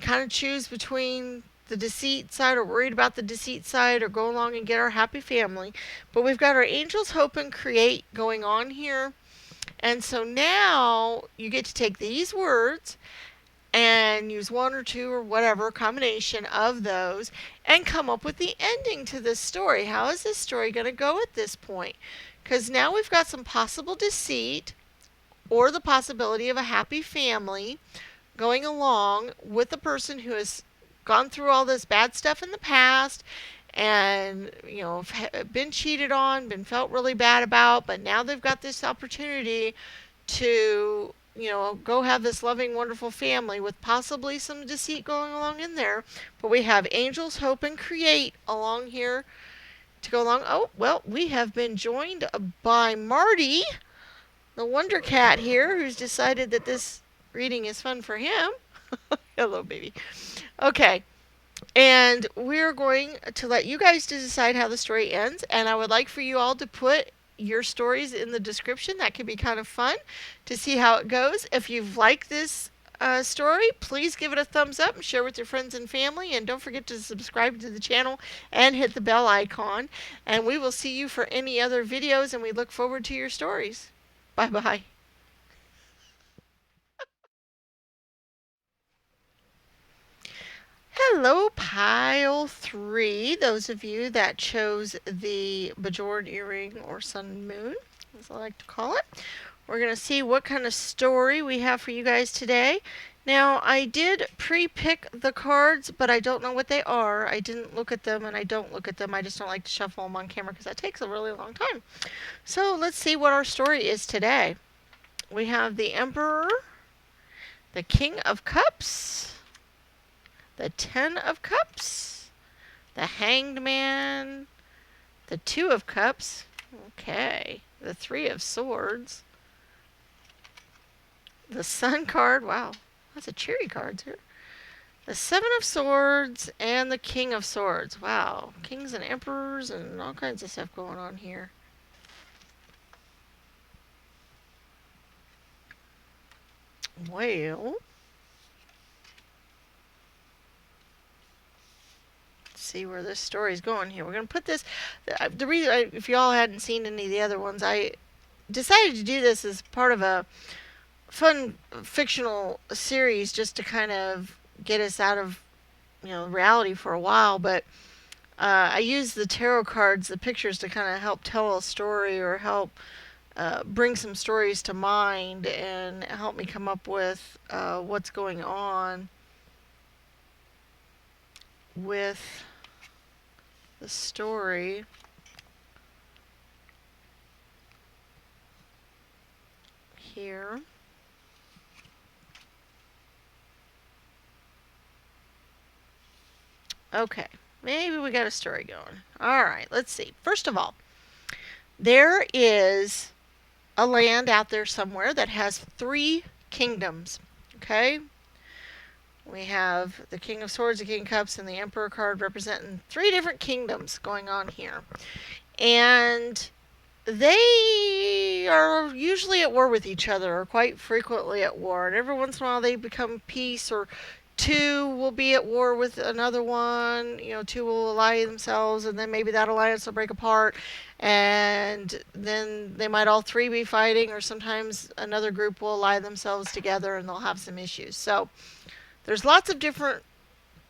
kind of choose between the deceit side, or worried about the deceit side, or go along and get our happy family. But we've got our angels, hope, and create going on here. And so now you get to take these words and use 1 or 2 or whatever combination of those and come up with the ending to this story. How is this story going to go at this point? Because now we've got some possible deceit or the possibility of a happy family going along with the person who has gone through all this bad stuff in the past and been cheated on, been felt really bad about, but now they've got this opportunity to go have this loving, wonderful family with possibly some deceit going along in there. But we have angels, hope, and create along here to go along. Oh, well, we have been joined by Marty, the Wonder Cat here, who's decided that this reading is fun for him. Hello, baby. Okay. And we're going to let you guys decide how the story ends. And I would like for you all to put your stories in the description. That could be kind of fun to see how it goes. If you've liked this story, please give it a thumbs up and share with your friends and family. And don't forget to subscribe to the channel and hit the bell icon. And we will see you for any other videos, and we look forward to your stories. Bye-bye. Hello, pile 3. Those of you that chose the bejeweled earring, or sun and moon, as I like to call it. We're going to see what kind of story we have for you guys today. Now, I did pre-pick the cards, but I don't know what they are. I didn't look at them, and I don't look at them. I just don't like to shuffle them on camera because that takes a really long time. So let's see what our story is today. We have the Emperor, the King of Cups, the 10 of Cups, the Hanged Man, the 2 of Cups, okay, the 3 of Swords, the Sun card, wow, lots of cheery cards here, the 7 of Swords, and the King of Swords. Wow, kings and emperors and all kinds of stuff going on here. Well, see where this story is going here. We're going to put this, the reason, if y'all hadn't seen any of the other ones, I decided to do this as part of a fun fictional series just to kind of get us out of reality for a while. But I use the tarot cards, the pictures, to kind of help tell a story, or help bring some stories to mind and help me come up with what's going on with the story. Here. Okay, maybe we got a story going. All right, let's see. First of all, there is a land out there somewhere that has 3 kingdoms. Okay? We have the King of Swords, the King of Cups, and the Emperor card representing 3 different kingdoms going on here. And they are usually at war with each other, or quite frequently at war. And every once in a while they become peace, or 2 will be at war with another one. 2 will ally themselves, and then maybe that alliance will break apart. And then they might all 3 be fighting, or sometimes another group will ally themselves together and they'll have some issues. So there's lots of different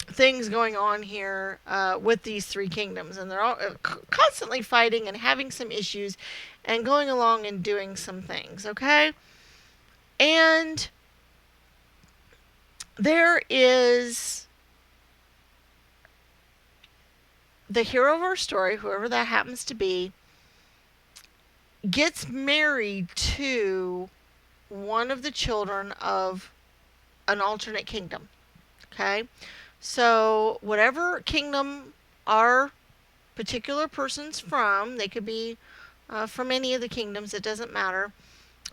things going on here with these 3 kingdoms, and they're all constantly fighting and having some issues and going along and doing some things, okay? And there is the hero of our story, whoever that happens to be, gets married to one of the children of an alternate kingdom, okay? So, whatever kingdom our particular person's from, they could be from any of the kingdoms, it doesn't matter.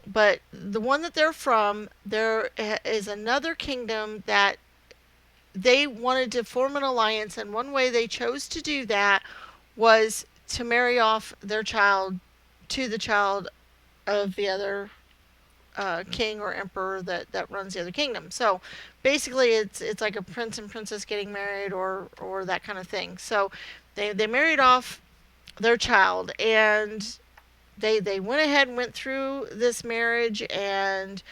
But the one that they're from, there is another kingdom that they wanted to form an alliance, and one way they chose to do that was to marry off their child to the child of the other king or emperor that runs the other kingdom. So basically, it's like a prince and princess getting married, or that kind of thing. So they married off their child, and they went ahead and went through this marriage, and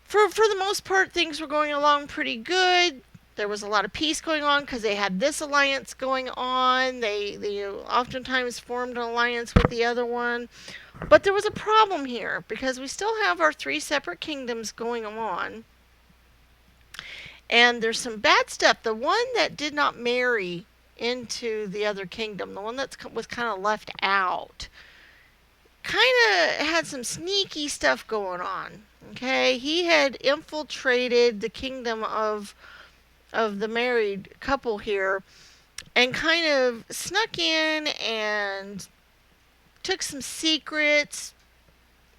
for the most part things were going along pretty good. There was a lot of peace going on because they had this alliance going on. They oftentimes formed an alliance with the other one. But there was a problem here because we still have our 3 separate kingdoms going on. And there's some bad stuff. The one that did not marry into the other kingdom, the one that was kind of left out, kind of had some sneaky stuff going on. Okay, he had infiltrated the kingdom of the married couple here, and kind of snuck in and took some secrets,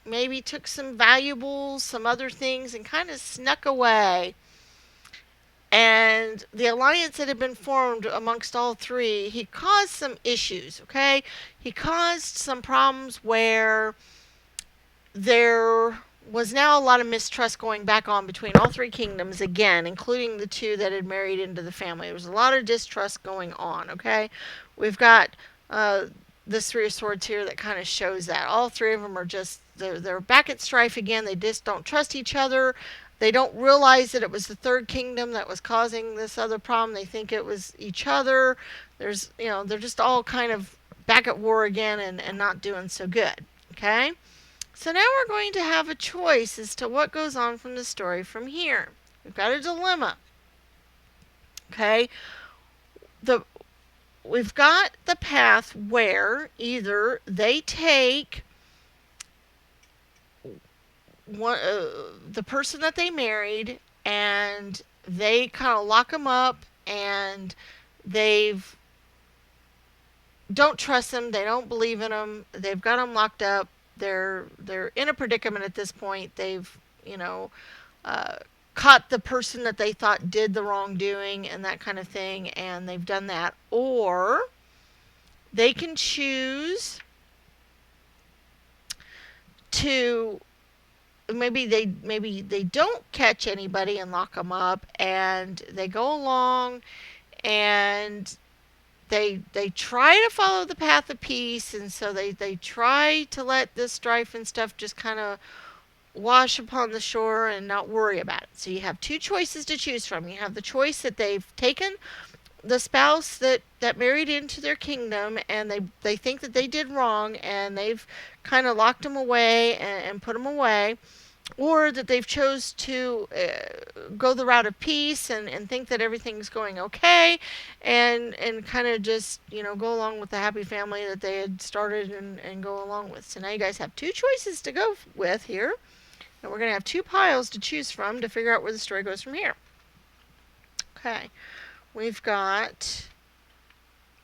maybe took some valuables, some other things, and kind of snuck away. And the alliance that had been formed amongst all 3, he caused some issues, okay? He caused some problems where there was now a lot of mistrust going back on between all 3 kingdoms again, including the 2 that had married into the family. There was a lot of distrust going on, okay? We've got this 3 of Swords here that kind of shows that. All 3 of them are just, they're back at strife again. They just don't trust each other. They don't realize that it was the 3rd kingdom that was causing this other problem. They think it was each other. They're just all kind of back at war again and not doing so good, okay? So now we're going to have a choice as to what goes on from the story from here. We've got a dilemma. Okay? We've got the path where either they take the person that they married and they kind of lock them up, and they've don't trust them, they don't believe in them, they've got them locked up. They're in a predicament at this point. They've caught the person that they thought did the wrongdoing and that kind of thing, and they've done that. Or they can choose to maybe they don't catch anybody and lock them up, and they go along and they try to follow the path of peace, and so they try to let this strife and stuff just kind of wash upon the shore and not worry about it. So you have 2 choices to choose from. You have the choice that they've taken the spouse that married into their kingdom, and they think that they did wrong, and they've kind of locked them away and put them away. Or that they've chose to go the route of peace and think that everything's going okay, and kind of just go along with the happy family that they had started and go along with. So now you guys have 2 choices to go with here, and we're going to have 2 piles to choose from to figure out where the story goes from here. Okay, we've got,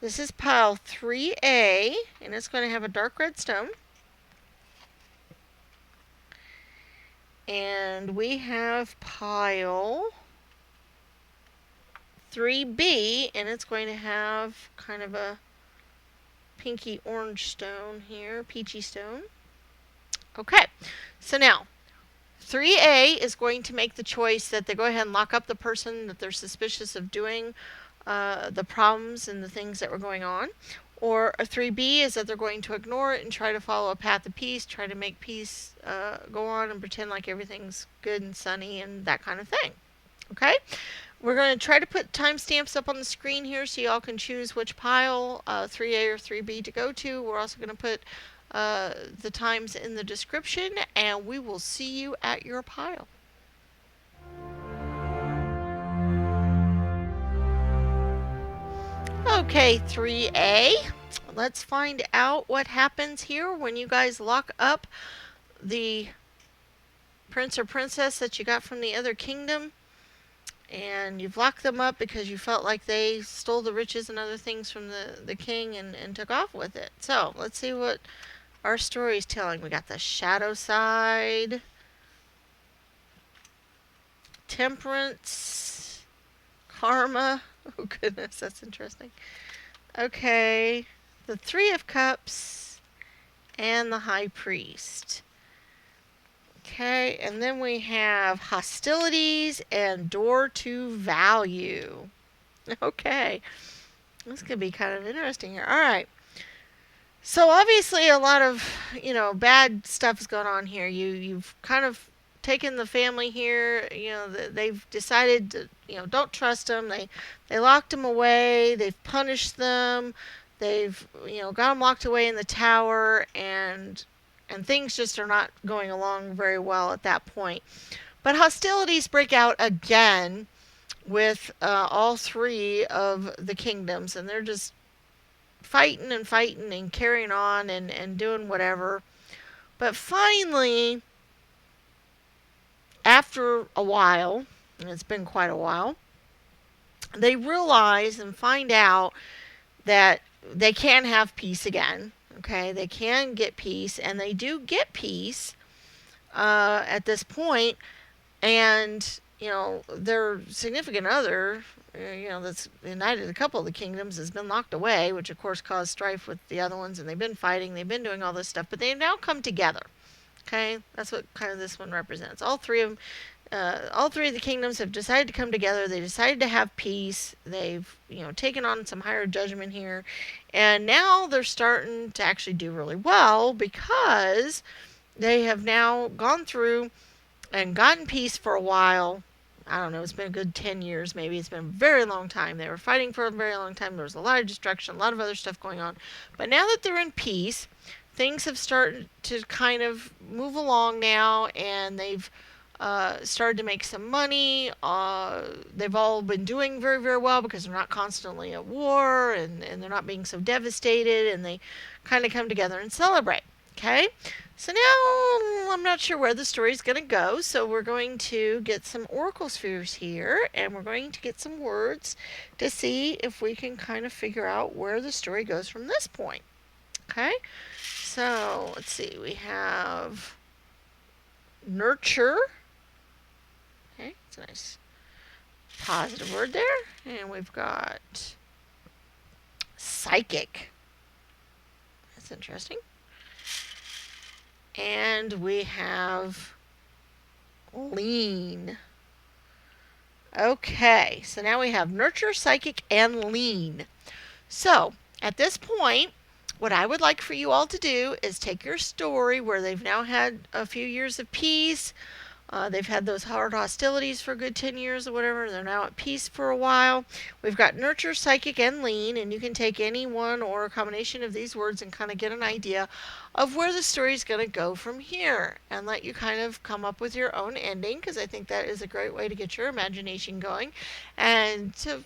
this is pile 3A, and it's going to have a dark red stone. And we have pile 3B, and it's going to have kind of a pinky orange stone here, peachy stone. Okay, so now 3A is going to make the choice that they go ahead and lock up the person that they're suspicious of doing the problems and the things that were going on. Or a 3B is that they're going to ignore it and try to follow a path of peace, try to make peace go on and pretend like everything's good and sunny and that kind of thing. Okay? We're going to try to put timestamps up on the screen here so y'all can choose which pile, 3A or 3B, to go to. We're also going to put the times in the description, and we will see you at your pile. Okay, 3A. Let's find out what happens here when you guys lock up the prince or princess that you got from the other kingdom. And you've locked them up because you felt like they stole the riches and other things from the king and took off with it. So, let's see what our story is telling. We got the shadow side, temperance, karma. Oh goodness, that's interesting. Okay, the 3 of Cups, and the High Priest. Okay, and then we have hostilities and door to value. Okay, this could be kind of interesting here. All right. So obviously a lot of, bad stuff is going on here. You've kind of taken the family here, they've decided to, don't trust them. They locked them away. They've punished them. They've, got them locked away in the tower, and things just are not going along very well at that point. But hostilities break out again with all 3 of the kingdoms, and they're just fighting and carrying on and doing whatever. But finally, after a while, and it's been quite a while, they realize and find out that they can have peace again. Okay, they can get peace, and they do get peace at this point. And their significant other, that's united a couple of the kingdoms, has been locked away, which of course caused strife with the other ones, and they've been fighting, they've been doing all this stuff, but they've now come together. Okay, that's what kind of this one represents. All three of the kingdoms have decided to come together. They decided to have peace. They've taken on some higher judgment here, and now they're starting to actually do really well because they have now gone through and gotten peace for a while. I don't know, it's been a good 10 years maybe. It's been a very long time. They were fighting for a very long time. There was a lot of destruction, a lot of other stuff going on. But now that they're in peace, things have started to kind of move along now, and they've started to make some money. They've all been doing very, very well because they're not constantly at war, and they're not being so devastated, and they kind of come together and celebrate. Okay? So now I'm not sure where the story's going to go, so we're going to get some oracle spheres here, and we're going to get some words to see if we can kind of figure out where the story goes from this point. Okay? So, let's see. We have nurture. Okay, it's a nice positive word there. And we've got psychic. That's interesting. And we have lean. Okay, so now we have nurture, psychic, and lean. So, at this point, what I would like for you all to do is take your story where they've now had a few years of peace. They've had those hard hostilities for a good 10 years or whatever. They're now at peace for a while. We've got nurture, psychic, and lean, and you can take any one or a combination of these words and kind of get an idea of where the story is going to go from here, and let you kind of come up with your own ending, because I think that is a great way to get your imagination going and to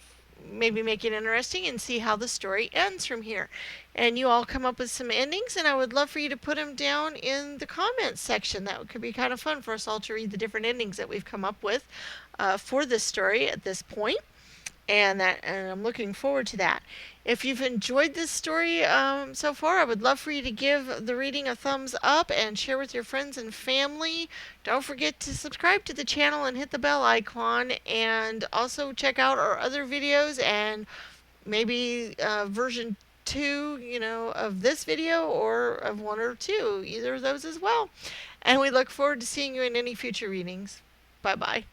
maybe make it interesting and see how the story ends from here. And you all come up with some endings, and I would love for you to put them down in the comments section. That could be kind of fun for us all to read the different endings that we've come up with for this story at this point. and I'm looking forward to that. If you've enjoyed this story so far, I would love for you to give the reading a thumbs up and share with your friends and family. Don't forget to subscribe to the channel and hit the bell icon, and also check out our other videos and maybe version 2, of this video, or of 1 or 2, either of those as well. And we look forward to seeing you in any future readings. Bye bye.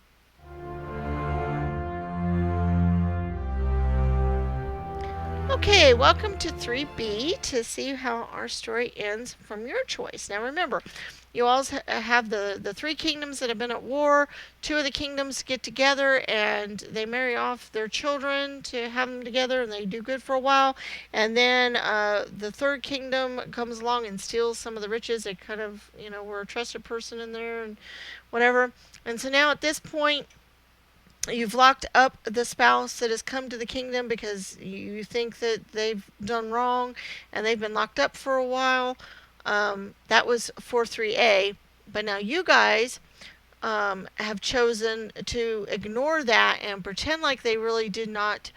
Okay, welcome to 3B to see how our story ends from your choice. Now remember, you all have the three kingdoms that have been at war. Two of the kingdoms get together and they marry off their children to have them together, and they do good for a while. And then the third kingdom comes along and steals some of the riches. They kind of, were a trusted person in there and whatever. And so now at this point, you've locked up the spouse that has come to the kingdom because you think that they've done wrong, and they've been locked up for a while. That was 4-3A. But now you guys have chosen to ignore that and pretend like they really did not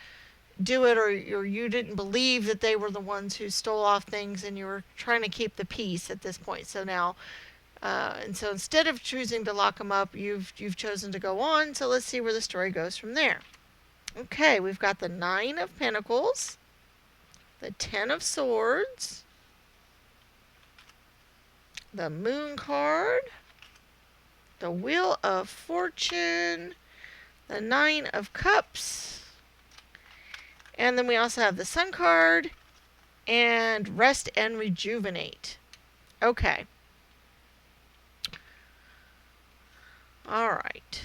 do it, or you didn't believe that they were the ones who stole off things, and you were trying to keep the peace at this point. So now and so instead of choosing to lock them up, you've chosen to go on. So let's see where the story goes from there. Okay, we've got the 9 of Pentacles, the 10 of Swords, the Moon card, the Wheel of Fortune, the 9 of Cups, and then we also have the Sun card and Rest and Rejuvenate. Okay. All right.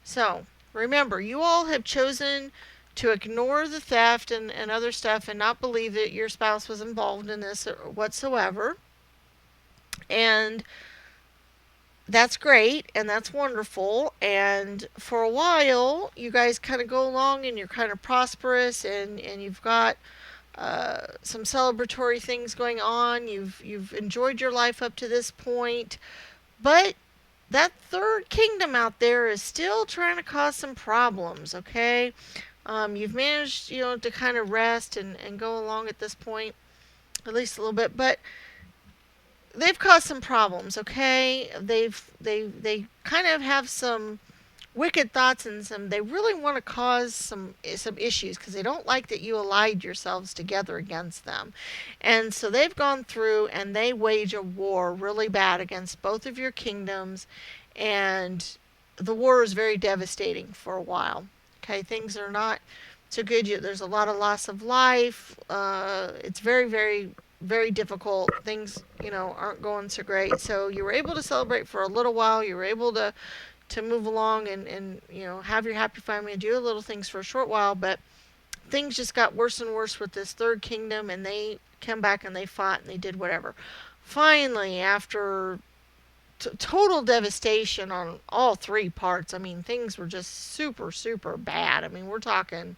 So, remember, you all have chosen to ignore the theft and other stuff and not believe that your spouse was involved in this whatsoever. And that's great and that's wonderful. And for a while, you guys kind of go along and you're kind of prosperous, and you've got some celebratory things going on. You've enjoyed your life up to this point. But that third kingdom out there is still trying to cause some problems, okay? You've managed, to kind of rest and go along at this point, at least a little bit, but they've caused some problems, okay? They kind of have some wicked thoughts, and they really want to cause some issues because they don't like that you allied yourselves together against them. And so they've gone through and they wage a war really bad against both of your kingdoms, and the war is very devastating for a while. Okay, things are not so good. There's a lot of loss of life. It's very, very, very difficult. Things, aren't going so great. So you were able to celebrate for a little while. You were able to move along and have your happy family and do little things for a short while, but things just got worse and worse with this third kingdom, and they came back and they fought and they did whatever. Finally, after total devastation on all three parts, I mean, things were just super, super bad. I mean, we're talking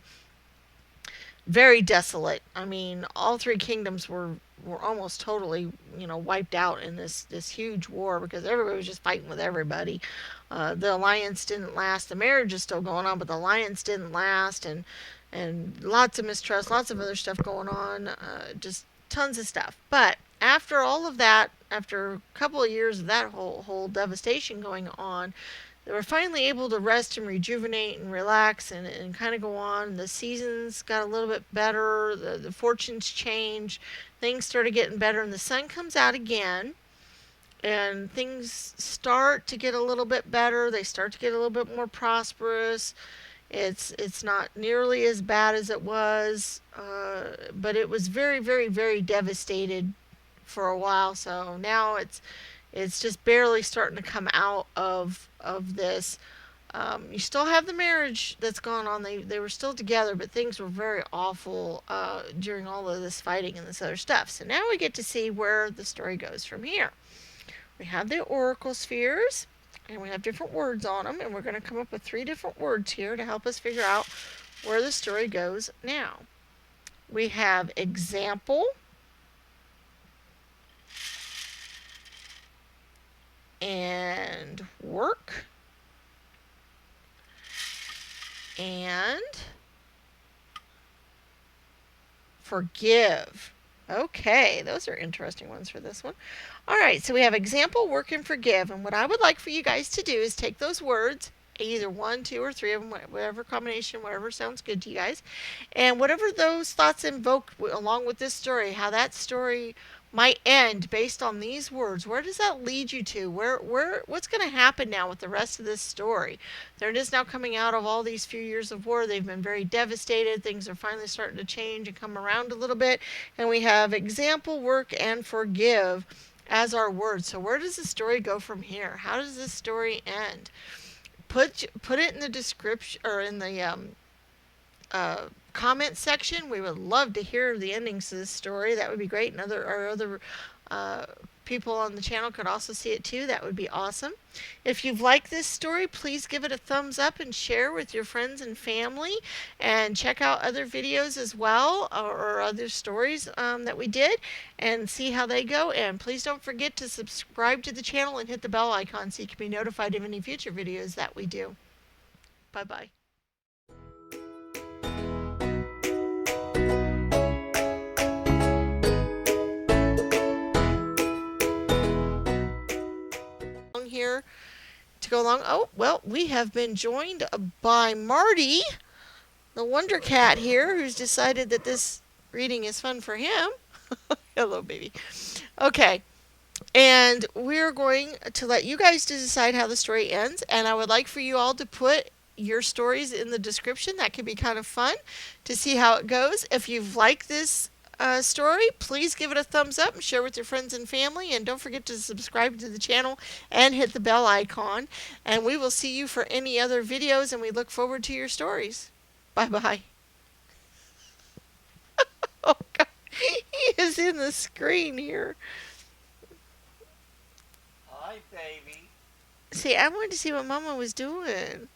very desolate. I mean, all three kingdoms were almost totally, wiped out in this huge war because everybody was just fighting with everybody. The alliance didn't last. The marriage is still going on, but the alliance didn't last, and lots of mistrust, lots of other stuff going on, just tons of stuff. But after all of that, after a couple of years of that whole devastation going on, they were finally able to rest and rejuvenate and relax and kind of go on. The seasons got a little bit better. The fortunes changed. Things started getting better, and the sun comes out again, and things start to get a little bit better. They start to get a little bit more prosperous. It's not nearly as bad as it was, but it was very, very, very devastated for a while. So now it's just barely starting to come out of this. You still have the marriage that's gone on. They were still together, but things were very awful during all of this fighting and this other stuff. So now we get to see where the story goes from here. We have the oracle spheres, and we have different words on them, and we're going to come up with 3 different words here to help us figure out where the story goes now. We have example, and work, and forgive. Okay, those are interesting ones for this one. All right, so we have example, work, and forgive. And what I would like for you guys to do is take those words, either one, two, or three of them, whatever combination, whatever sounds good to you guys, and whatever those thoughts invoke along with this story, how that story might end based on these words. Where does that lead you to? What's going to happen now with the rest of this story? They're just now coming out of all these few years of war. They've been very devastated. Things are finally starting to change and come around a little bit. And we have example, work, and forgive as our words. So where does the story go from here? How does this story end? Put it in the description or in the comment section. We would love to hear the endings to this story. That would be great. And other uh, people on the channel could also see it too. That would be awesome. If you've liked this story, please give it a thumbs up and share with your friends and family. And check out other videos as well, or other stories that we did, and see how they go. And please don't forget to subscribe to the channel and hit the bell icon so you can be notified of any future videos that we do. Bye bye. Here to go along. Oh, well, we have been joined by Marty, the Wonder Cat here, who's decided that this reading is fun for him. Hello, baby. Okay, and we're going to let you guys to decide how the story ends, and I would like for you all to put your stories in the description. That could be kind of fun to see how it goes. If you've liked this story, please give it a thumbs up and share with your friends and family. And don't forget to subscribe to the channel and hit the bell icon. And we will see you for any other videos, and we look forward to your stories. Bye bye. Oh, God. He is in the screen here. Hi, baby. See, I wanted to see what Mama was doing.